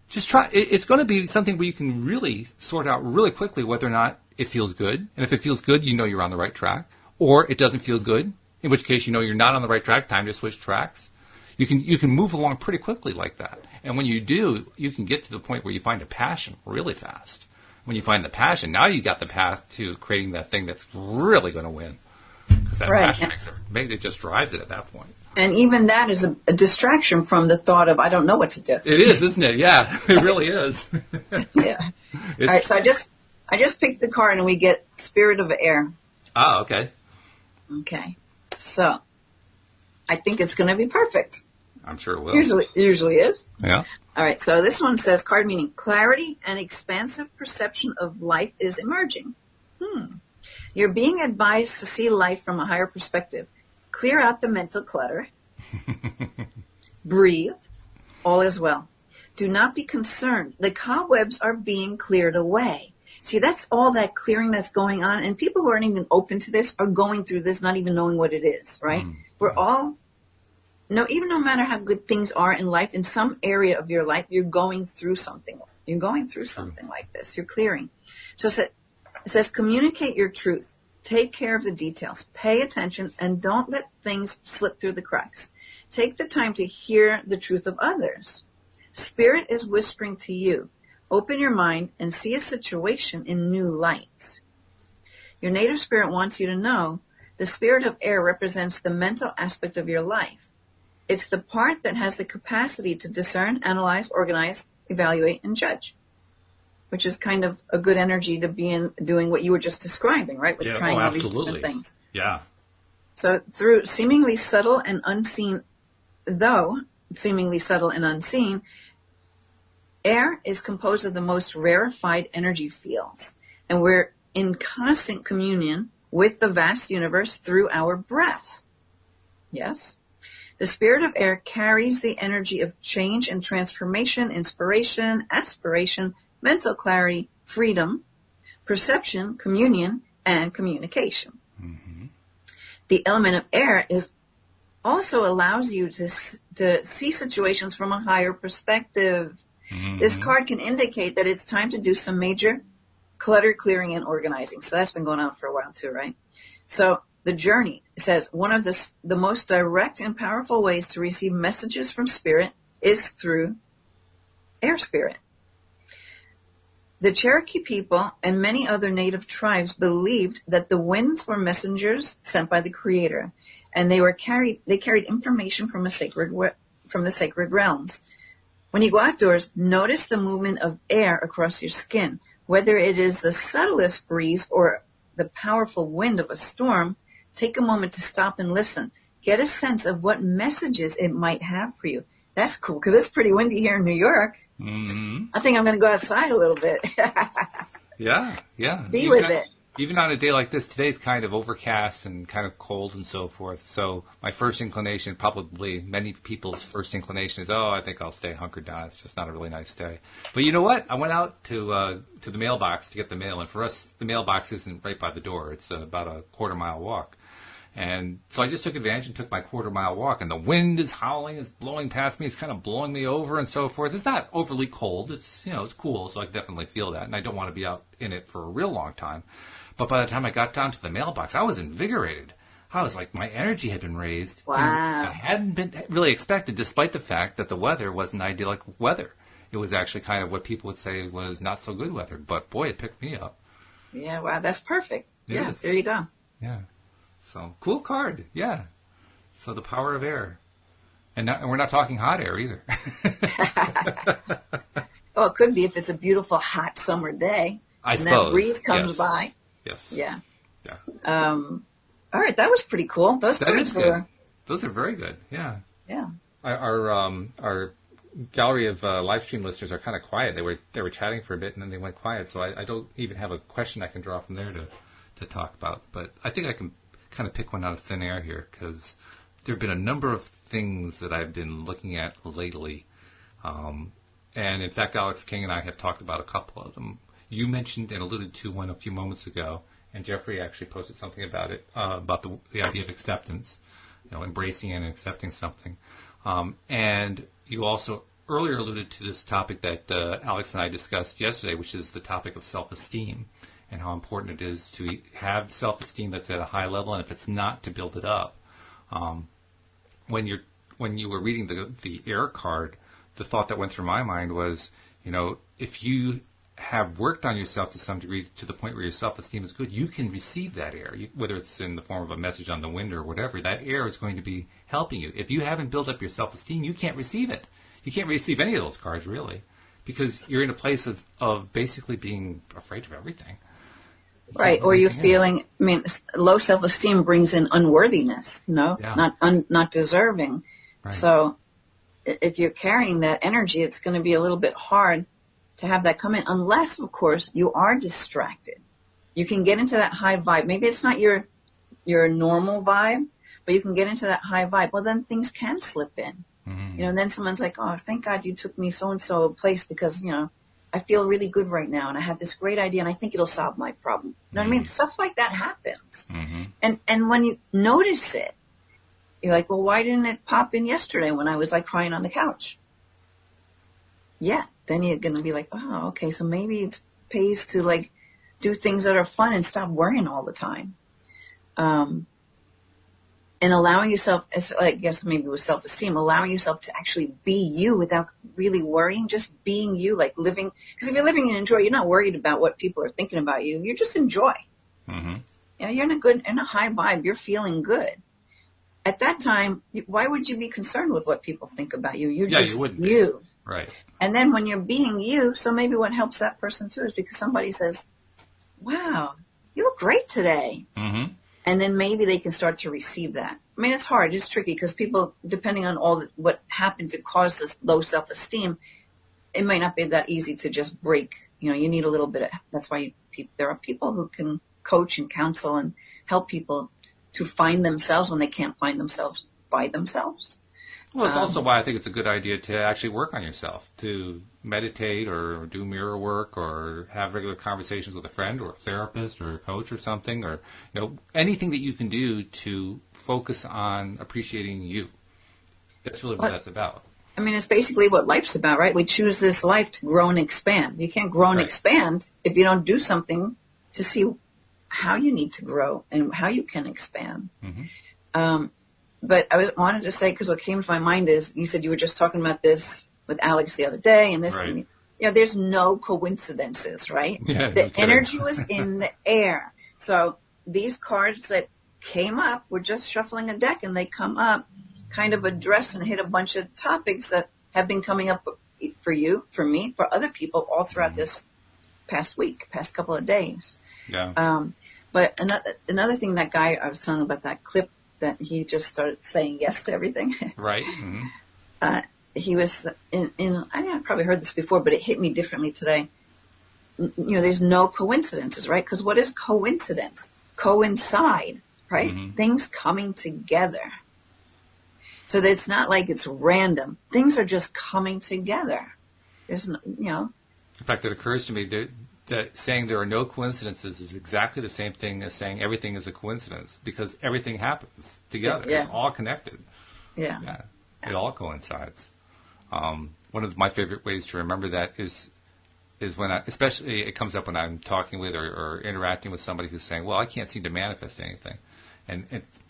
Speaker 1: Just try. It's going to be something where you can really sort out really quickly whether or not it feels good. And if it feels good, you know you're on the right track. Or it doesn't feel good, in which case you know you're not on the right track, time to switch tracks. You can move along pretty quickly like that. And when you do, you can get to the point where you find a passion really fast. When you find the passion, now you got the path to creating that thing that's really going to win. Because that passion maybe it just drives it at that point.
Speaker 2: And even that is a distraction from the thought of, I don't know what to do.
Speaker 1: It is, isn't it? Yeah, it really is.
Speaker 2: Yeah. All right, so I just picked the card and we get Spirit of Air.
Speaker 1: Oh, okay.
Speaker 2: Okay. So I think it's going to be perfect.
Speaker 1: I'm sure it will.
Speaker 2: Usually is.
Speaker 1: Yeah.
Speaker 2: All right, so this one says, card meaning clarity and expansive perception of life is emerging. You're being advised to see life from a higher perspective. Clear out the mental clutter. Breathe. All is well. Do not be concerned. The cobwebs are being cleared away. See, that's all that clearing that's going on. And people who aren't even open to this are going through this, not even knowing what it is, right? We're all... even no matter how good things are in life, in some area of your life, you're going through something. You're going through something like this. You're clearing. So it says, communicate your truth. Take care of the details. Pay attention and don't let things slip through the cracks. Take the time to hear the truth of others. Spirit is whispering to you. Open your mind and see a situation in new light. Your native spirit wants you to know the Spirit of Air represents the mental aspect of your life. It's the part that has the capacity to discern, analyze, organize, evaluate, and judge, which is kind of a good energy to be in doing what you were just describing, right? With trying all these different things.
Speaker 1: Yeah.
Speaker 2: So through seemingly subtle and unseen, though, seemingly subtle and unseen, air is composed of the most rarefied energy fields, and we're in constant communion with the vast universe through our breath. Yes? The spirit of air carries the energy of change and transformation, inspiration, aspiration, mental clarity, freedom, perception, communion, and communication. Mm-hmm. The element of air also allows you to see situations from a higher perspective. Mm-hmm. This card can indicate that it's time to do some major clutter clearing and organizing. So that's been going on for a while too, right? So the journey says one of the most direct and powerful ways to receive messages from spirit is through air spirit. The Cherokee people and many other native tribes believed that the winds were messengers sent by the Creator, and they carried information from the sacred realms. When you go outdoors, notice the movement of air across your skin, whether it is the subtlest breeze or the powerful wind of a storm. Take a moment to stop and listen. Get a sense of what messages it might have for you. That's cool, because it's pretty windy here in New York. Mm-hmm. I think I'm going to go outside a little bit.
Speaker 1: Yeah.
Speaker 2: Be with it.
Speaker 1: Even on a day like this, today's kind of overcast and kind of cold and so forth. So my first inclination, probably many people's first inclination is, I think I'll stay hunkered down. It's just not a really nice day. But you know what? I went out to the mailbox to get the mail. And for us, the mailbox isn't right by the door. It's about a quarter-mile walk. And so I just took advantage and took my quarter-mile walk. And the wind is howling. It's blowing past me. It's kind of blowing me over and so forth. It's not overly cold. It's, it's cool. So I definitely feel that. And I don't want to be out in it for a real long time. But by the time I got down to the mailbox, I was invigorated. I was like, my energy had been raised.
Speaker 2: Wow.
Speaker 1: I hadn't been really expected, despite the fact that the weather wasn't idyllic weather. It was actually kind of what people would say was not so good weather. But boy, it picked me up.
Speaker 2: Yeah, wow, that's perfect. Yeah, there you go.
Speaker 1: Yeah. So, cool card. Yeah. So the power of air. And we're not talking hot air either.
Speaker 2: Well, it could be if it's a beautiful, hot summer day.
Speaker 1: I
Speaker 2: and
Speaker 1: suppose.
Speaker 2: That breeze comes by.
Speaker 1: Yes.
Speaker 2: Yeah.
Speaker 1: Yeah.
Speaker 2: All right, that was pretty cool. Those
Speaker 1: is good. Those are very good. Yeah.
Speaker 2: Yeah.
Speaker 1: Our gallery of live stream listeners are kind of quiet. They were chatting for a bit and then they went quiet. So I don't even have a question I can draw from there to talk about. But I think I can kind of pick one out of thin air here, because there have been a number of things that I've been looking at lately. And in fact, Alex King and I have talked about a couple of them. You mentioned and alluded to one a few moments ago, and Jeffrey actually posted something about it, about the idea of acceptance, embracing and accepting something. And you also earlier alluded to this topic that Alex and I discussed yesterday, which is the topic of self-esteem and how important it is to have self-esteem that's at a high level, and if it's not, to build it up. When you were reading the air card, the thought that went through my mind was, if you have worked on yourself to some degree to the point where your self-esteem is good, you can receive that air, whether it's in the form of a message on the wind or whatever. That air is going to be helping you. If you haven't built up your self-esteem, you can't receive it. You can't receive any of those cards, really, because you're in a place of basically being afraid of everything.
Speaker 2: Right, or you're feeling, low self-esteem brings in unworthiness, not deserving. Right. So if you're carrying that energy, it's going to be a little bit hard to have that come in, unless, of course, you are distracted. You can get into that high vibe. Maybe it's not your normal vibe, but you can get into that high vibe. Well, then things can slip in. Mm-hmm. And then someone's like, oh, thank God you took me so-and-so a place because, I feel really good right now, and I have this great idea, and I think it'll solve my problem. You know what I mean? Stuff like that happens. Mm-hmm. And when you notice it, you're like, well, why didn't it pop in yesterday when I was, crying on the couch? Yeah. Then you're going to be like, oh, okay, so maybe it pays to, do things that are fun and stop worrying all the time. And allowing yourself, I guess maybe with self-esteem, allowing yourself to actually be you without really worrying, just being you, living. Because if you're living and enjoy, you're not worried about what people are thinking about you. You just enjoy. Mm-hmm. You're in a high vibe. You're feeling good. At that time, why would you be concerned with what people think about you? You're just
Speaker 1: you wouldn't
Speaker 2: you.
Speaker 1: Be. Right.
Speaker 2: And then when you're being you, so maybe what helps that person too is because somebody says, wow, you look great today. Mm-hmm. And then maybe they can start to receive that. I mean, it's hard. It's tricky because people, depending on what happened to cause this low self-esteem, it might not be that easy to just break. You need a little bit of, that's why there are people who can coach and counsel and help people to find themselves when they can't find themselves by themselves.
Speaker 1: Well, it's also why I think it's a good idea to actually work on yourself, to meditate or do mirror work or have regular conversations with a friend or a therapist or a coach or something, or anything that you can do to focus on appreciating you. That's really what that's about.
Speaker 2: I mean, it's basically what life's about, right? We choose this life to grow and expand. You can't grow and expand if you don't do something to see how you need to grow and how you can expand. Mm-hmm. But I wanted to say, because what came to my mind is, you said you were just talking about this with Alex the other day, and this,
Speaker 1: right.
Speaker 2: There's no coincidences, right?
Speaker 1: Yeah,
Speaker 2: the energy was in the air. So these cards that came up, we're just shuffling a deck, and they come up, kind of address and hit a bunch of topics that have been coming up for you, for me, for other people all throughout this past couple of days.
Speaker 1: Yeah.
Speaker 2: But another thing, that guy I was telling about, that clip that he just started saying yes to everything.
Speaker 1: Right. Mm-hmm.
Speaker 2: He was I probably heard this before, but it hit me differently today. There's no coincidences, right? Because what is coincidence? Coincide, right? Mm-hmm. Things coming together. So that it's not like it's random. Things are just coming together. There's
Speaker 1: In fact, it occurs to me that saying there are no coincidences is exactly the same thing as saying everything is a coincidence, because everything happens together. Yeah. It's all connected.
Speaker 2: Yeah.
Speaker 1: It all coincides. One of my favorite ways to remember that is when especially it comes up when I'm talking with or interacting with somebody who's saying, well, I can't seem to manifest anything. And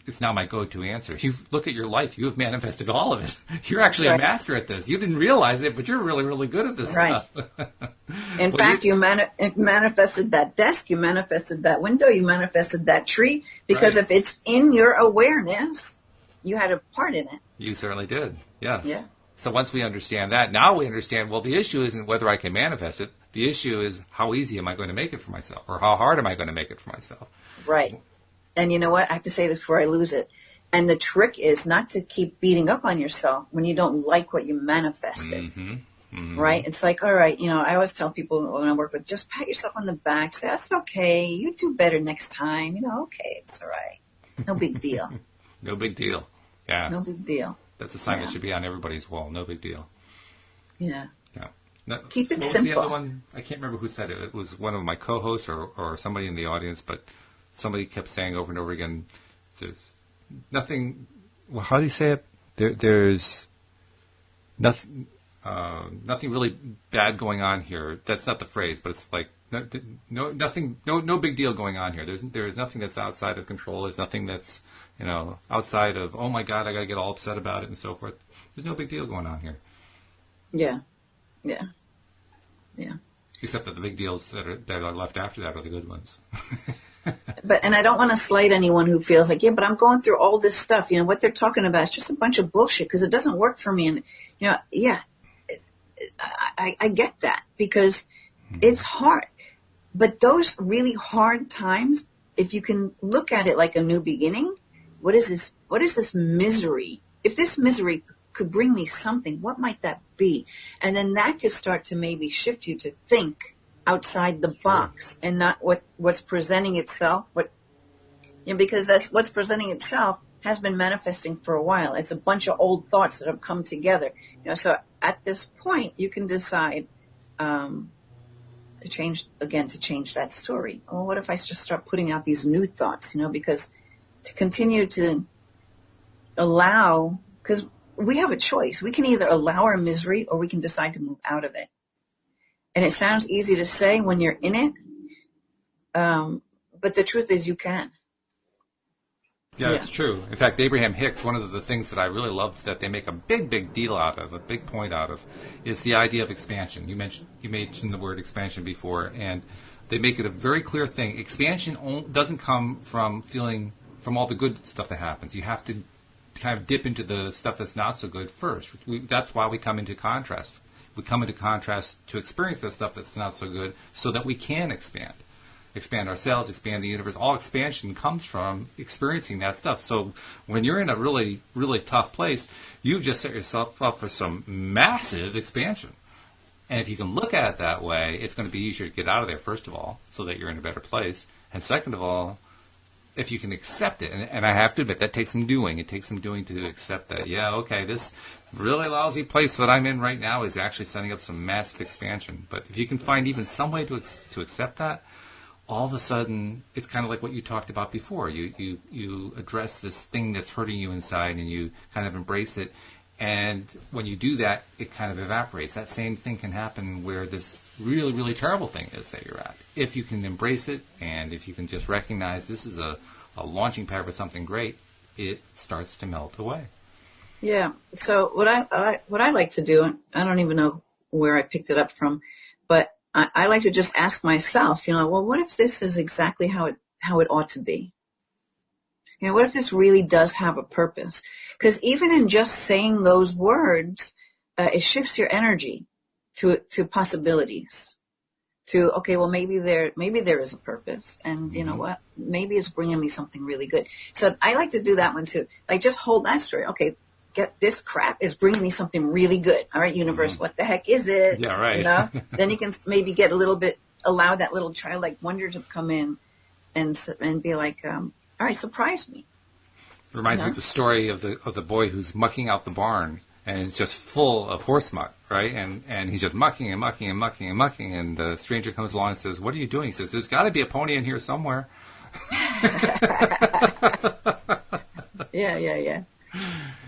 Speaker 1: it's now my go-to answer. You look at your life. You have manifested all of it. You're actually a master at this. You didn't realize it, but you're really, really good at this stuff.
Speaker 2: In fact, you manifested that desk. You manifested that window. You manifested that tree. Because if it's in your awareness, you had a part in it.
Speaker 1: You certainly did. Yes.
Speaker 2: Yeah.
Speaker 1: So once we understand that, now we understand, well, the issue isn't whether I can manifest it. The issue is how easy am I going to make it for myself, or how hard am I going to make it for myself?
Speaker 2: Right. And you know what? I have to say this before I lose it. And the trick is not to keep beating up on yourself when you don't like what you manifested. Mm-hmm. Mm-hmm. Right? It's like, all right, I always tell people when I work with, just pat yourself on the back. Say, that's okay. You do better next time. Okay, it's all right. No big deal.
Speaker 1: No big deal. Yeah.
Speaker 2: No big deal.
Speaker 1: That's a sign that should be on everybody's wall. No big deal.
Speaker 2: Yeah.
Speaker 1: Yeah. Now,
Speaker 2: keep it simple.
Speaker 1: What was the other one? I can't remember who said it. It was one of my co-hosts or somebody in the audience, but somebody kept saying over and over again, there's nothing. Well, how do you say it? There's nothing really bad going on here. That's not the phrase, but it's like no big deal going on here. There's nothing that's outside of control. There's nothing that's outside of, oh my God, I got to get all upset about it and so forth. There's no big deal going on here.
Speaker 2: Yeah.
Speaker 1: Except that the big deals that are left after that are the good ones.
Speaker 2: And I don't want to slight anyone who feels like, but I'm going through all this stuff. What they're talking about is just a bunch of bullshit because it doesn't work for me. And, I get that because it's hard. But those really hard times, if you can look at it like a new beginning, what is this? What is this misery? If this misery could bring me something, what might that be? And then that could start to maybe shift you to think outside the box and not what's presenting itself. Because that's what's presenting itself has been manifesting for a while. It's a bunch of old thoughts that have come together. So at this point, you can decide to change that story. Well, what if I just start putting out these new thoughts? Because to continue to allow, because we have a choice. We can either allow our misery or we can decide to move out of it. And it sounds easy to say when you're in it, but the truth is you can.
Speaker 1: Yeah, it's true. In fact, Abraham Hicks, one of the things that I really love that they make a big deal out of, a big point out of, is the idea of expansion. You mentioned the word expansion before, and they make it a very clear thing. Expansion doesn't come from all the good stuff that happens. You have to kind of dip into the stuff that's not so good first. That's why we come into contrast. We come into contrast to experience the stuff that's not so good so that we can expand. expand ourselves, expand the universe. All expansion comes from experiencing that stuff. So when you're in a really, really tough place, you've just set yourself up for some massive expansion. And if you can look at it that way, it's going to be easier to get out of there, first of all, so that you're in a better place. And second of all, if you can accept it, and I have to admit, that takes some doing. It takes some doing to accept that, yeah, okay, this really lousy place that I'm in right now is actually setting up some massive expansion. But if you can find even some way to accept that, all of a sudden, it's kind of like what you talked about before. You address this thing that's hurting you inside, and you kind of embrace it. And when you do that, it kind of evaporates. That same thing can happen where this really, really terrible thing is that you're at. If you can embrace it, and if you can just recognize this is a launching pad for something great, it starts to melt away.
Speaker 2: Yeah. So what I like to do, and I don't even know where I picked it up from, but I like to just ask myself, well, what if this is exactly how it ought to be? What if this really does have a purpose? Because even in just saying those words, it shifts your energy to possibilities. To, okay, well, maybe there is a purpose, and you know what? Maybe it's bringing me something really good. So I like to do that one too. Like, just hold that story. Okay, get this crap is bringing me something really good. All right, universe, what the heck is it?
Speaker 1: Yeah, right.
Speaker 2: Then you can maybe get allow that little childlike wonder to come in, and be like, all right, surprise me.
Speaker 1: It reminds me of the story of the boy who's mucking out the barn, and it's just full of horse muck, right? And he's just mucking and mucking and mucking and mucking, and the stranger comes along and says, "What are you doing?" He says, "There's got to be a pony in here somewhere."
Speaker 2: Yeah.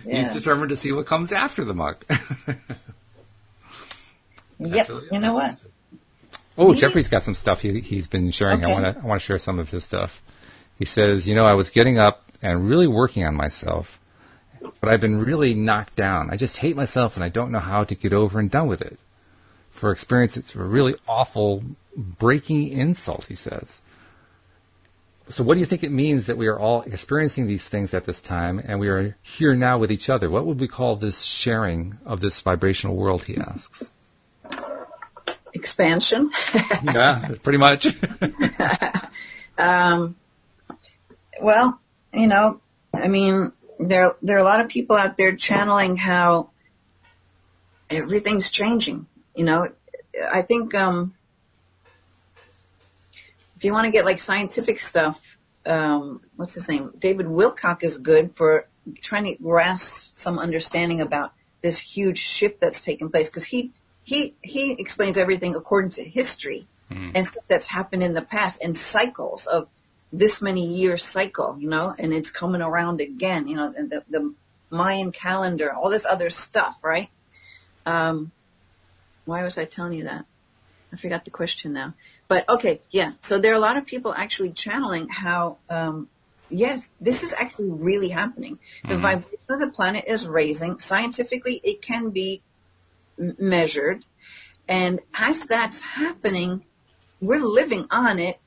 Speaker 1: He's determined to see what comes after the muck.
Speaker 2: Yep. You know what?
Speaker 1: Oh, Jeffrey's got some stuff he's been sharing.
Speaker 2: Okay.
Speaker 1: I want to share some of his stuff. He says, I was getting up and really working on myself, but I've been really knocked down. I just hate myself, and I don't know how to get over and done with it. For experience, it's a really awful, breaking insult, he says. So what do you think it means that we are all experiencing these things at this time, and we are here now with each other? What would we call this sharing of this vibrational world, he asks.
Speaker 2: Expansion.
Speaker 1: Yeah, pretty much.
Speaker 2: Well, I mean, there are a lot of people out there channeling how everything's changing. I think if you want to get like scientific stuff, what's his name? David Wilcock is good for trying to grasp some understanding about this huge shift that's taken place, because he explains everything according to history and stuff that's happened in the past and cycles of this many year cycle, and it's coming around again, and the Mayan calendar, all this other stuff, right? Why was I telling you that? I forgot the question now. But okay, yeah. So there are a lot of people actually channeling how, yes, this is actually really happening. The vibration of the planet is raising. Scientifically, it can be measured. And as that's happening, we're living on it.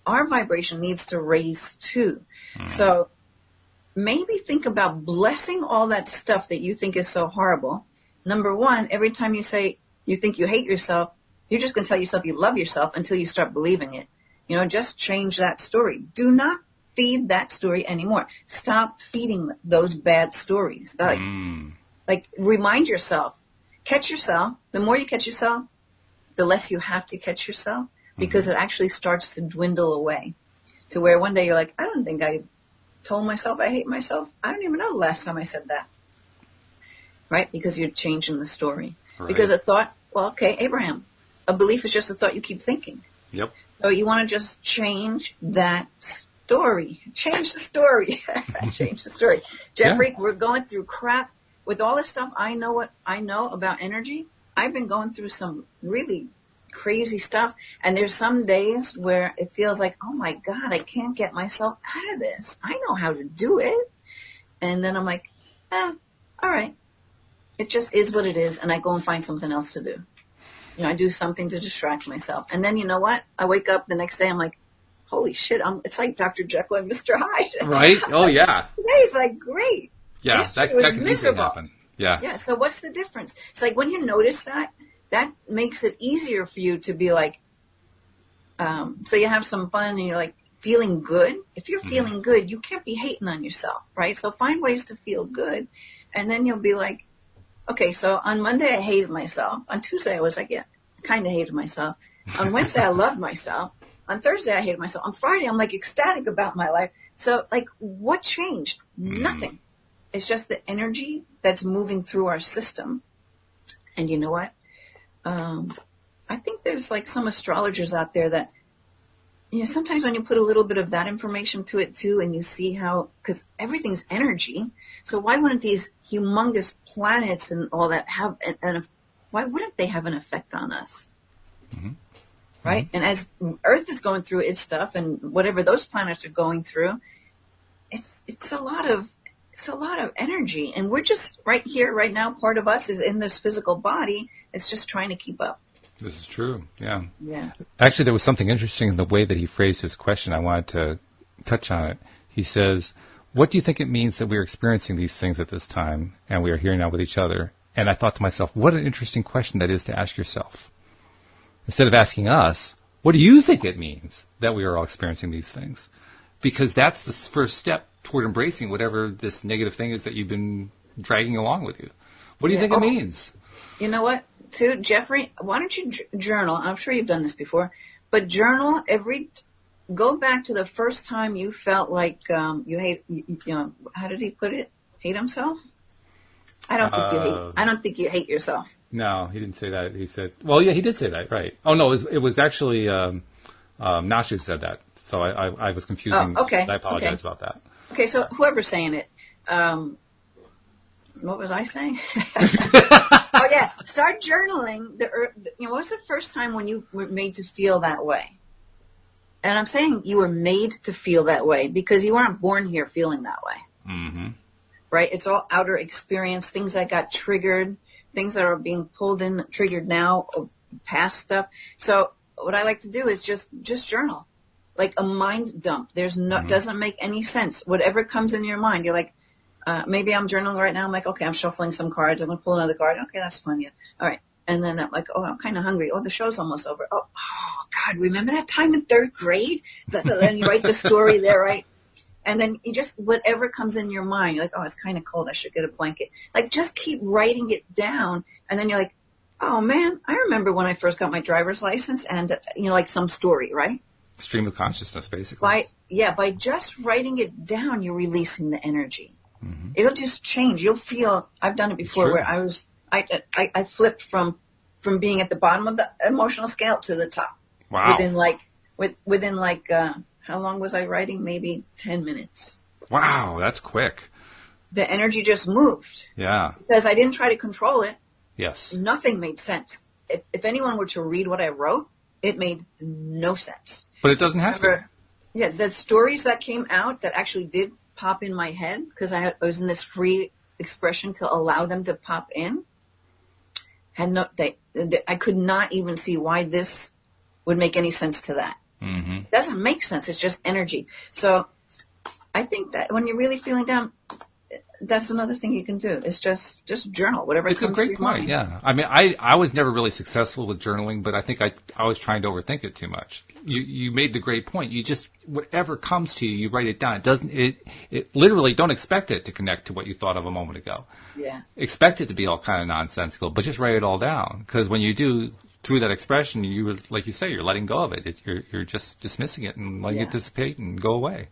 Speaker 2: Our vibration needs to raise too. So maybe think about blessing all that stuff that you think is so horrible. Number one, every time you say you think you hate yourself, you're just going to tell yourself you love yourself until you start believing it. Just change that story. Do not feed that story anymore. Stop feeding those bad stories. Like remind yourself, catch yourself. The more you catch yourself, the less you have to catch yourself, because it actually starts to dwindle away to where one day you're like, I don't think I told myself I hate myself. I don't even know the last time I said that. Right? Because you're changing the story. Right. Because a thought, well, okay, Abraham, a belief is just a thought you keep thinking.
Speaker 1: Yep.
Speaker 2: So you want to just change that story. Change the story. Change the story. Jeffrey, we're going through crap. With all this stuff, I know what I know about energy. I've been going through some really crazy stuff. And there's some days where it feels like, oh my God, I can't get myself out of this. I know how to do it. And then I'm like, all right. It just is what it is. And I go and find something else to do. I do something to distract myself. And then you know what? I wake up the next day, I'm like, holy shit, it's like Dr. Jekyll and Mr. Hyde.
Speaker 1: Right? Oh, yeah.
Speaker 2: Today's like great.
Speaker 1: Yeah, that can easily happen. Yeah.
Speaker 2: Yeah, so what's the difference? It's like when you notice that makes it easier for you to be like, So you have some fun and you're like feeling good. If you're feeling good, you can't be hating on yourself, right? So find ways to feel good. And then you'll be like, okay, so on Monday I hated myself. On Tuesday I was like, yeah, I kind of hated myself. On Wednesday I loved myself. On Thursday I hated myself. On Friday I'm like ecstatic about my life. So like what changed? Nothing. It's just the energy that's moving through our system. And you know what? I think there's like some astrologers out there that, you know, sometimes when you put a little bit of that information to it too, and you see how, because everything's energy. So why wouldn't these humongous planets and all that have, why wouldn't they have an effect on us? Right? And as Earth is going through its stuff and whatever those planets are going through, it's a lot of energy. And we're just right here, right now, part of us is in this physical body. It's just trying to keep up.
Speaker 1: This is true. Yeah.
Speaker 2: Yeah.
Speaker 1: Actually, there was something interesting in the way that he phrased his question. I wanted to touch on it. He says, what do you think it means that we're experiencing these things at this time and we are here now with each other? And I thought to myself, what an interesting question that is to ask yourself. Instead of asking us, what do you think it means that we are all experiencing these things? Because that's the first step toward embracing whatever this negative thing is that you've been dragging along with you. What do you think it means?
Speaker 2: You know what, too, Jeffrey? Why don't you journal? I'm sure you've done this before, but journal go back to the first time you felt like you hate, you know, how did he put it? Hate himself? I don't think you hate yourself.
Speaker 1: No, he didn't say that. He said, well, yeah, he did say that, right. Oh, no, it was actually Nashu said that. So I was confusing.
Speaker 2: Oh, okay.
Speaker 1: I apologize about that.
Speaker 2: Okay, so whoever's saying it, what was I saying? Oh, yeah, start journaling. What was the first time when you were made to feel that way? And I'm saying you were made to feel that way because you weren't born here feeling that way.
Speaker 1: Mm-hmm.
Speaker 2: Right? It's all outer experience, things that got triggered, things that are being pulled in, triggered now, past stuff. So what I like to do is just journal, like a mind dump. Doesn't make any sense. Whatever comes in your mind, you're like, maybe I'm journaling right now. I'm like, okay, I'm shuffling some cards. I'm going to pull another card. Okay, that's fun. Yeah. All right. And then I'm like, oh, I'm kind of hungry. Oh, the show's almost over. Oh, God, remember that time in third grade? Then you write the story there, right? And then you just, whatever comes in your mind, you're like, oh, it's kind of cold. I should get a blanket. Like, just keep writing it down. And then you're like, oh, man, I remember when I first got my driver's license and, like some story, right?
Speaker 1: Stream of consciousness, basically.
Speaker 2: By just writing it down, you're releasing the energy. Mm-hmm. It'll just change. You'll feel, I've done it before where I flipped from being at the bottom of the emotional scale to the top.
Speaker 1: Wow.
Speaker 2: Within how long was I writing? Maybe 10 minutes.
Speaker 1: Wow, that's quick.
Speaker 2: The energy just moved.
Speaker 1: Yeah.
Speaker 2: Because I didn't try to control it.
Speaker 1: Yes.
Speaker 2: Nothing made sense. If anyone were to read what I wrote, it made no sense.
Speaker 1: But it doesn't have to.
Speaker 2: Yeah, the stories that came out that actually did pop in my head, because I was in this free expression to allow them to pop in, I could not even see why this would make any sense to that.
Speaker 1: Mm-hmm.
Speaker 2: It doesn't make sense. It's just energy. So I think that when you're really feeling down, that's another thing you can do. It's just journal, whatever
Speaker 1: it's
Speaker 2: comes to your mind.
Speaker 1: It's a great point, yeah. I mean, I was never really successful with journaling, but I think I was trying to overthink it too much. You made the great point. You just, whatever comes to you, you write it down. It literally, don't expect it to connect to what you thought of a moment ago.
Speaker 2: Yeah. Expect
Speaker 1: it to be all kind of nonsensical, but just write it all down. Because when you do, through that expression, like you say, you're letting go of it. You're just dismissing it and letting it dissipate and go away.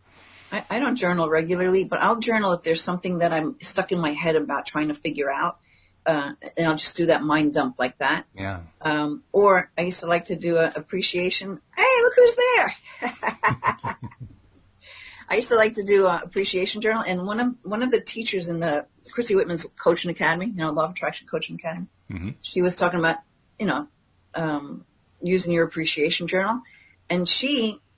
Speaker 2: I don't journal regularly, but I'll journal if there's something that I'm stuck in my head about trying to figure out. And I'll just do that mind dump like that.
Speaker 1: Yeah.
Speaker 2: Or I used to like to do an appreciation. Hey, look who's there. I used to like to do an appreciation journal. And one of the teachers in the Chrissy Whitman's Coaching Academy, Law of Attraction Coaching Academy,
Speaker 1: mm-hmm.
Speaker 2: she was talking about, using your appreciation journal. And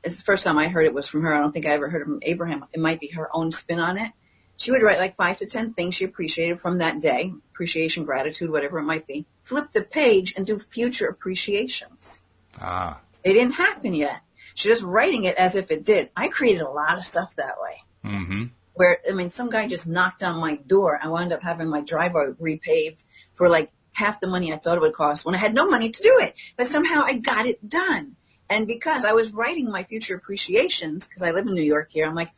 Speaker 2: it's the first time I heard it was from her. I don't think I ever heard it from Abraham. It might be her own spin on it. She would write like 5 to 10 things she appreciated from that day, appreciation, gratitude, whatever it might be. Flip the page and do future appreciations.
Speaker 1: Ah.
Speaker 2: It didn't happen yet. She's just writing it as if it did. I created a lot of stuff that way.
Speaker 1: Mm-hmm.
Speaker 2: Where, some guy just knocked on my door. I wound up having my driveway repaved for like half the money I thought it would cost when I had no money to do it. But somehow I got it done. And because I was writing my future appreciations, because I live in New York here, I'm like,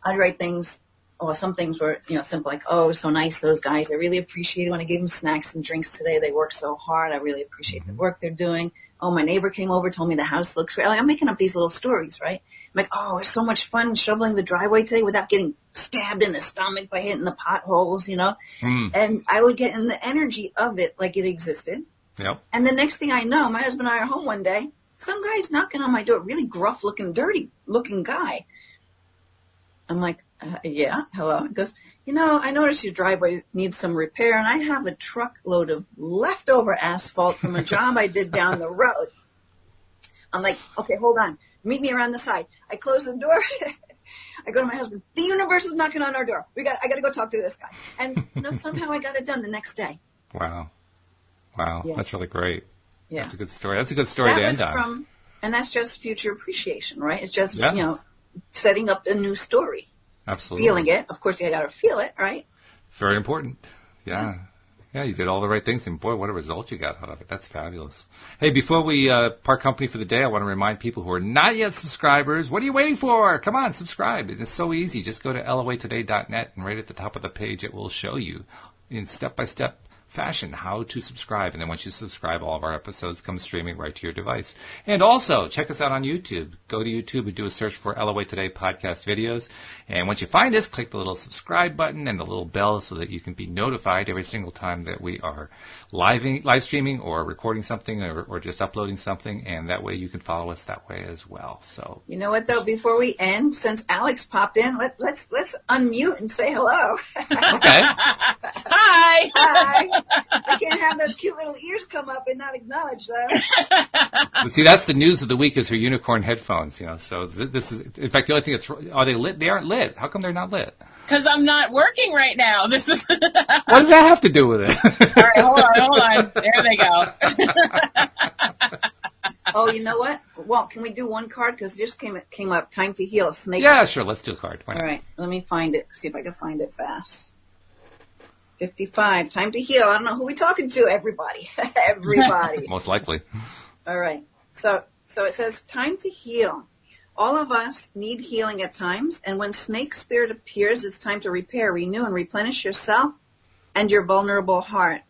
Speaker 2: I'd write things, well, some things were, simple, like, oh, so nice, those guys. I really appreciate it when I gave them snacks and drinks today. They worked so hard. I really appreciate the work they're doing. Oh, my neighbor came over, told me the house looks great. Like, I'm making up these little stories, right? I'm like, oh, it was so much fun shoveling the driveway today without getting stabbed in the stomach by hitting the potholes, And I would get in the energy of it like it existed.
Speaker 1: Yep.
Speaker 2: And the next thing I know, my husband and I are home one day. Some guy's knocking on my door, really gruff-looking, dirty-looking guy. I'm like, yeah, hello. He goes, I noticed your driveway needs some repair, and I have a truckload of leftover asphalt from a job I did down the road. I'm like, okay, hold on. Meet me around the side. I close the door. I go to my husband. The universe is knocking on our door. I got to go talk to this guy. And somehow I got it done the next day.
Speaker 1: Wow. Yeah. That's really great.
Speaker 2: Yeah.
Speaker 1: That's a good story. That's a good story to end on.
Speaker 2: And that's just future appreciation, right? It's just, setting up a new story.
Speaker 1: Absolutely.
Speaker 2: Feeling it. Of course, you got to feel it, right?
Speaker 1: Very important. Yeah. Yeah, you did all the right things, and boy, what a result you got out of it. That's fabulous. Hey, before we part company for the day, I want to remind people who are not yet subscribers, what are you waiting for? Come on, subscribe. It's so easy. Just go to loatoday.net, and right at the top of the page, it will show you in step-by-step fashion how to subscribe. And then once you subscribe, all of our episodes come streaming right to your device. And also, check us out on YouTube. Go to YouTube and do a search for LOA Today podcast videos. And once you find us, click the little subscribe button and the little bell so that you can be notified every single time that we are live streaming or recording something or just uploading something. And that way you can follow us that way as well. So,
Speaker 2: you know what, though? Before we end, since Alex popped in, let's unmute and say hello.
Speaker 1: Okay.
Speaker 3: Hi.
Speaker 2: Hi. I can't have those cute little ears come up and not acknowledge them.
Speaker 1: But see, that's the news of the week is her unicorn headphones, So this is, in fact, the only thing are they lit? They aren't lit. How come they're not lit?
Speaker 3: Because I'm not working right now. This is.
Speaker 1: What does that have to do with it?
Speaker 3: All right, hold on. There they go.
Speaker 2: Oh, you know what? Well, can we do one card? Because it just came up. Time to heal. Snake.
Speaker 1: Yeah, sure. Let's do a card. Why not?
Speaker 2: All right. Let me find it. See if I can find it fast. 55. Time to heal. I don't know who we're talking to. Everybody. Everybody.
Speaker 1: Most likely.
Speaker 2: All right. So it says time to heal. All of us need healing at times, and when snake spirit appears, it's time to repair, renew, and replenish yourself and your vulnerable heart.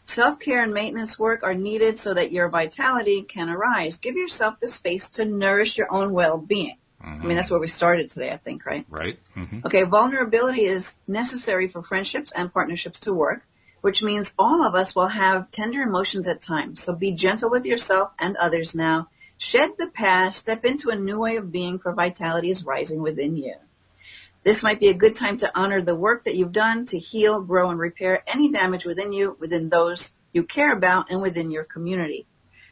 Speaker 2: Self-care and maintenance work are needed so that your vitality can arise. Give yourself the space to nourish your own well-being. I mean, that's where we started today, I think, right?
Speaker 1: Right. Mm-hmm.
Speaker 2: Okay, vulnerability is necessary for friendships and partnerships to work, which means all of us will have tender emotions at times. So be gentle with yourself and others now. Shed the past, step into a new way of being, for vitality is rising within you. This might be a good time to honor the work that you've done to heal, grow, and repair any damage within you, within those you care about, and within your community.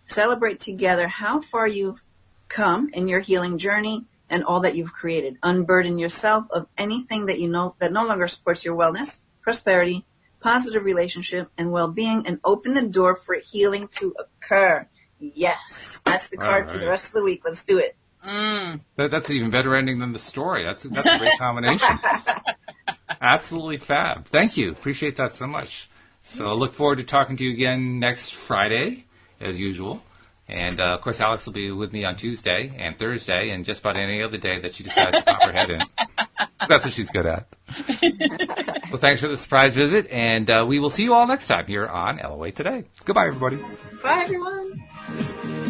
Speaker 2: Celebrate together how far you've come in your healing journey and all that you've created. Unburden yourself of anything that you know that no longer supports your wellness, prosperity, positive relationship, and well-being, and open the door for healing to occur. Yes, that's the card for the rest of the week. Let's do it.
Speaker 1: That's an even better ending than the story. That's a great combination. Absolutely fab. Thank you. Appreciate that so much. So I look forward to talking to you again next Friday, as usual. And, of course, Alex will be with me on Tuesday and Thursday and just about any other day that she decides to pop her head in. That's what she's good at. So thanks for the surprise visit, and we will see you all next time here on LOA Today. Goodbye, everybody.
Speaker 2: Bye, everyone.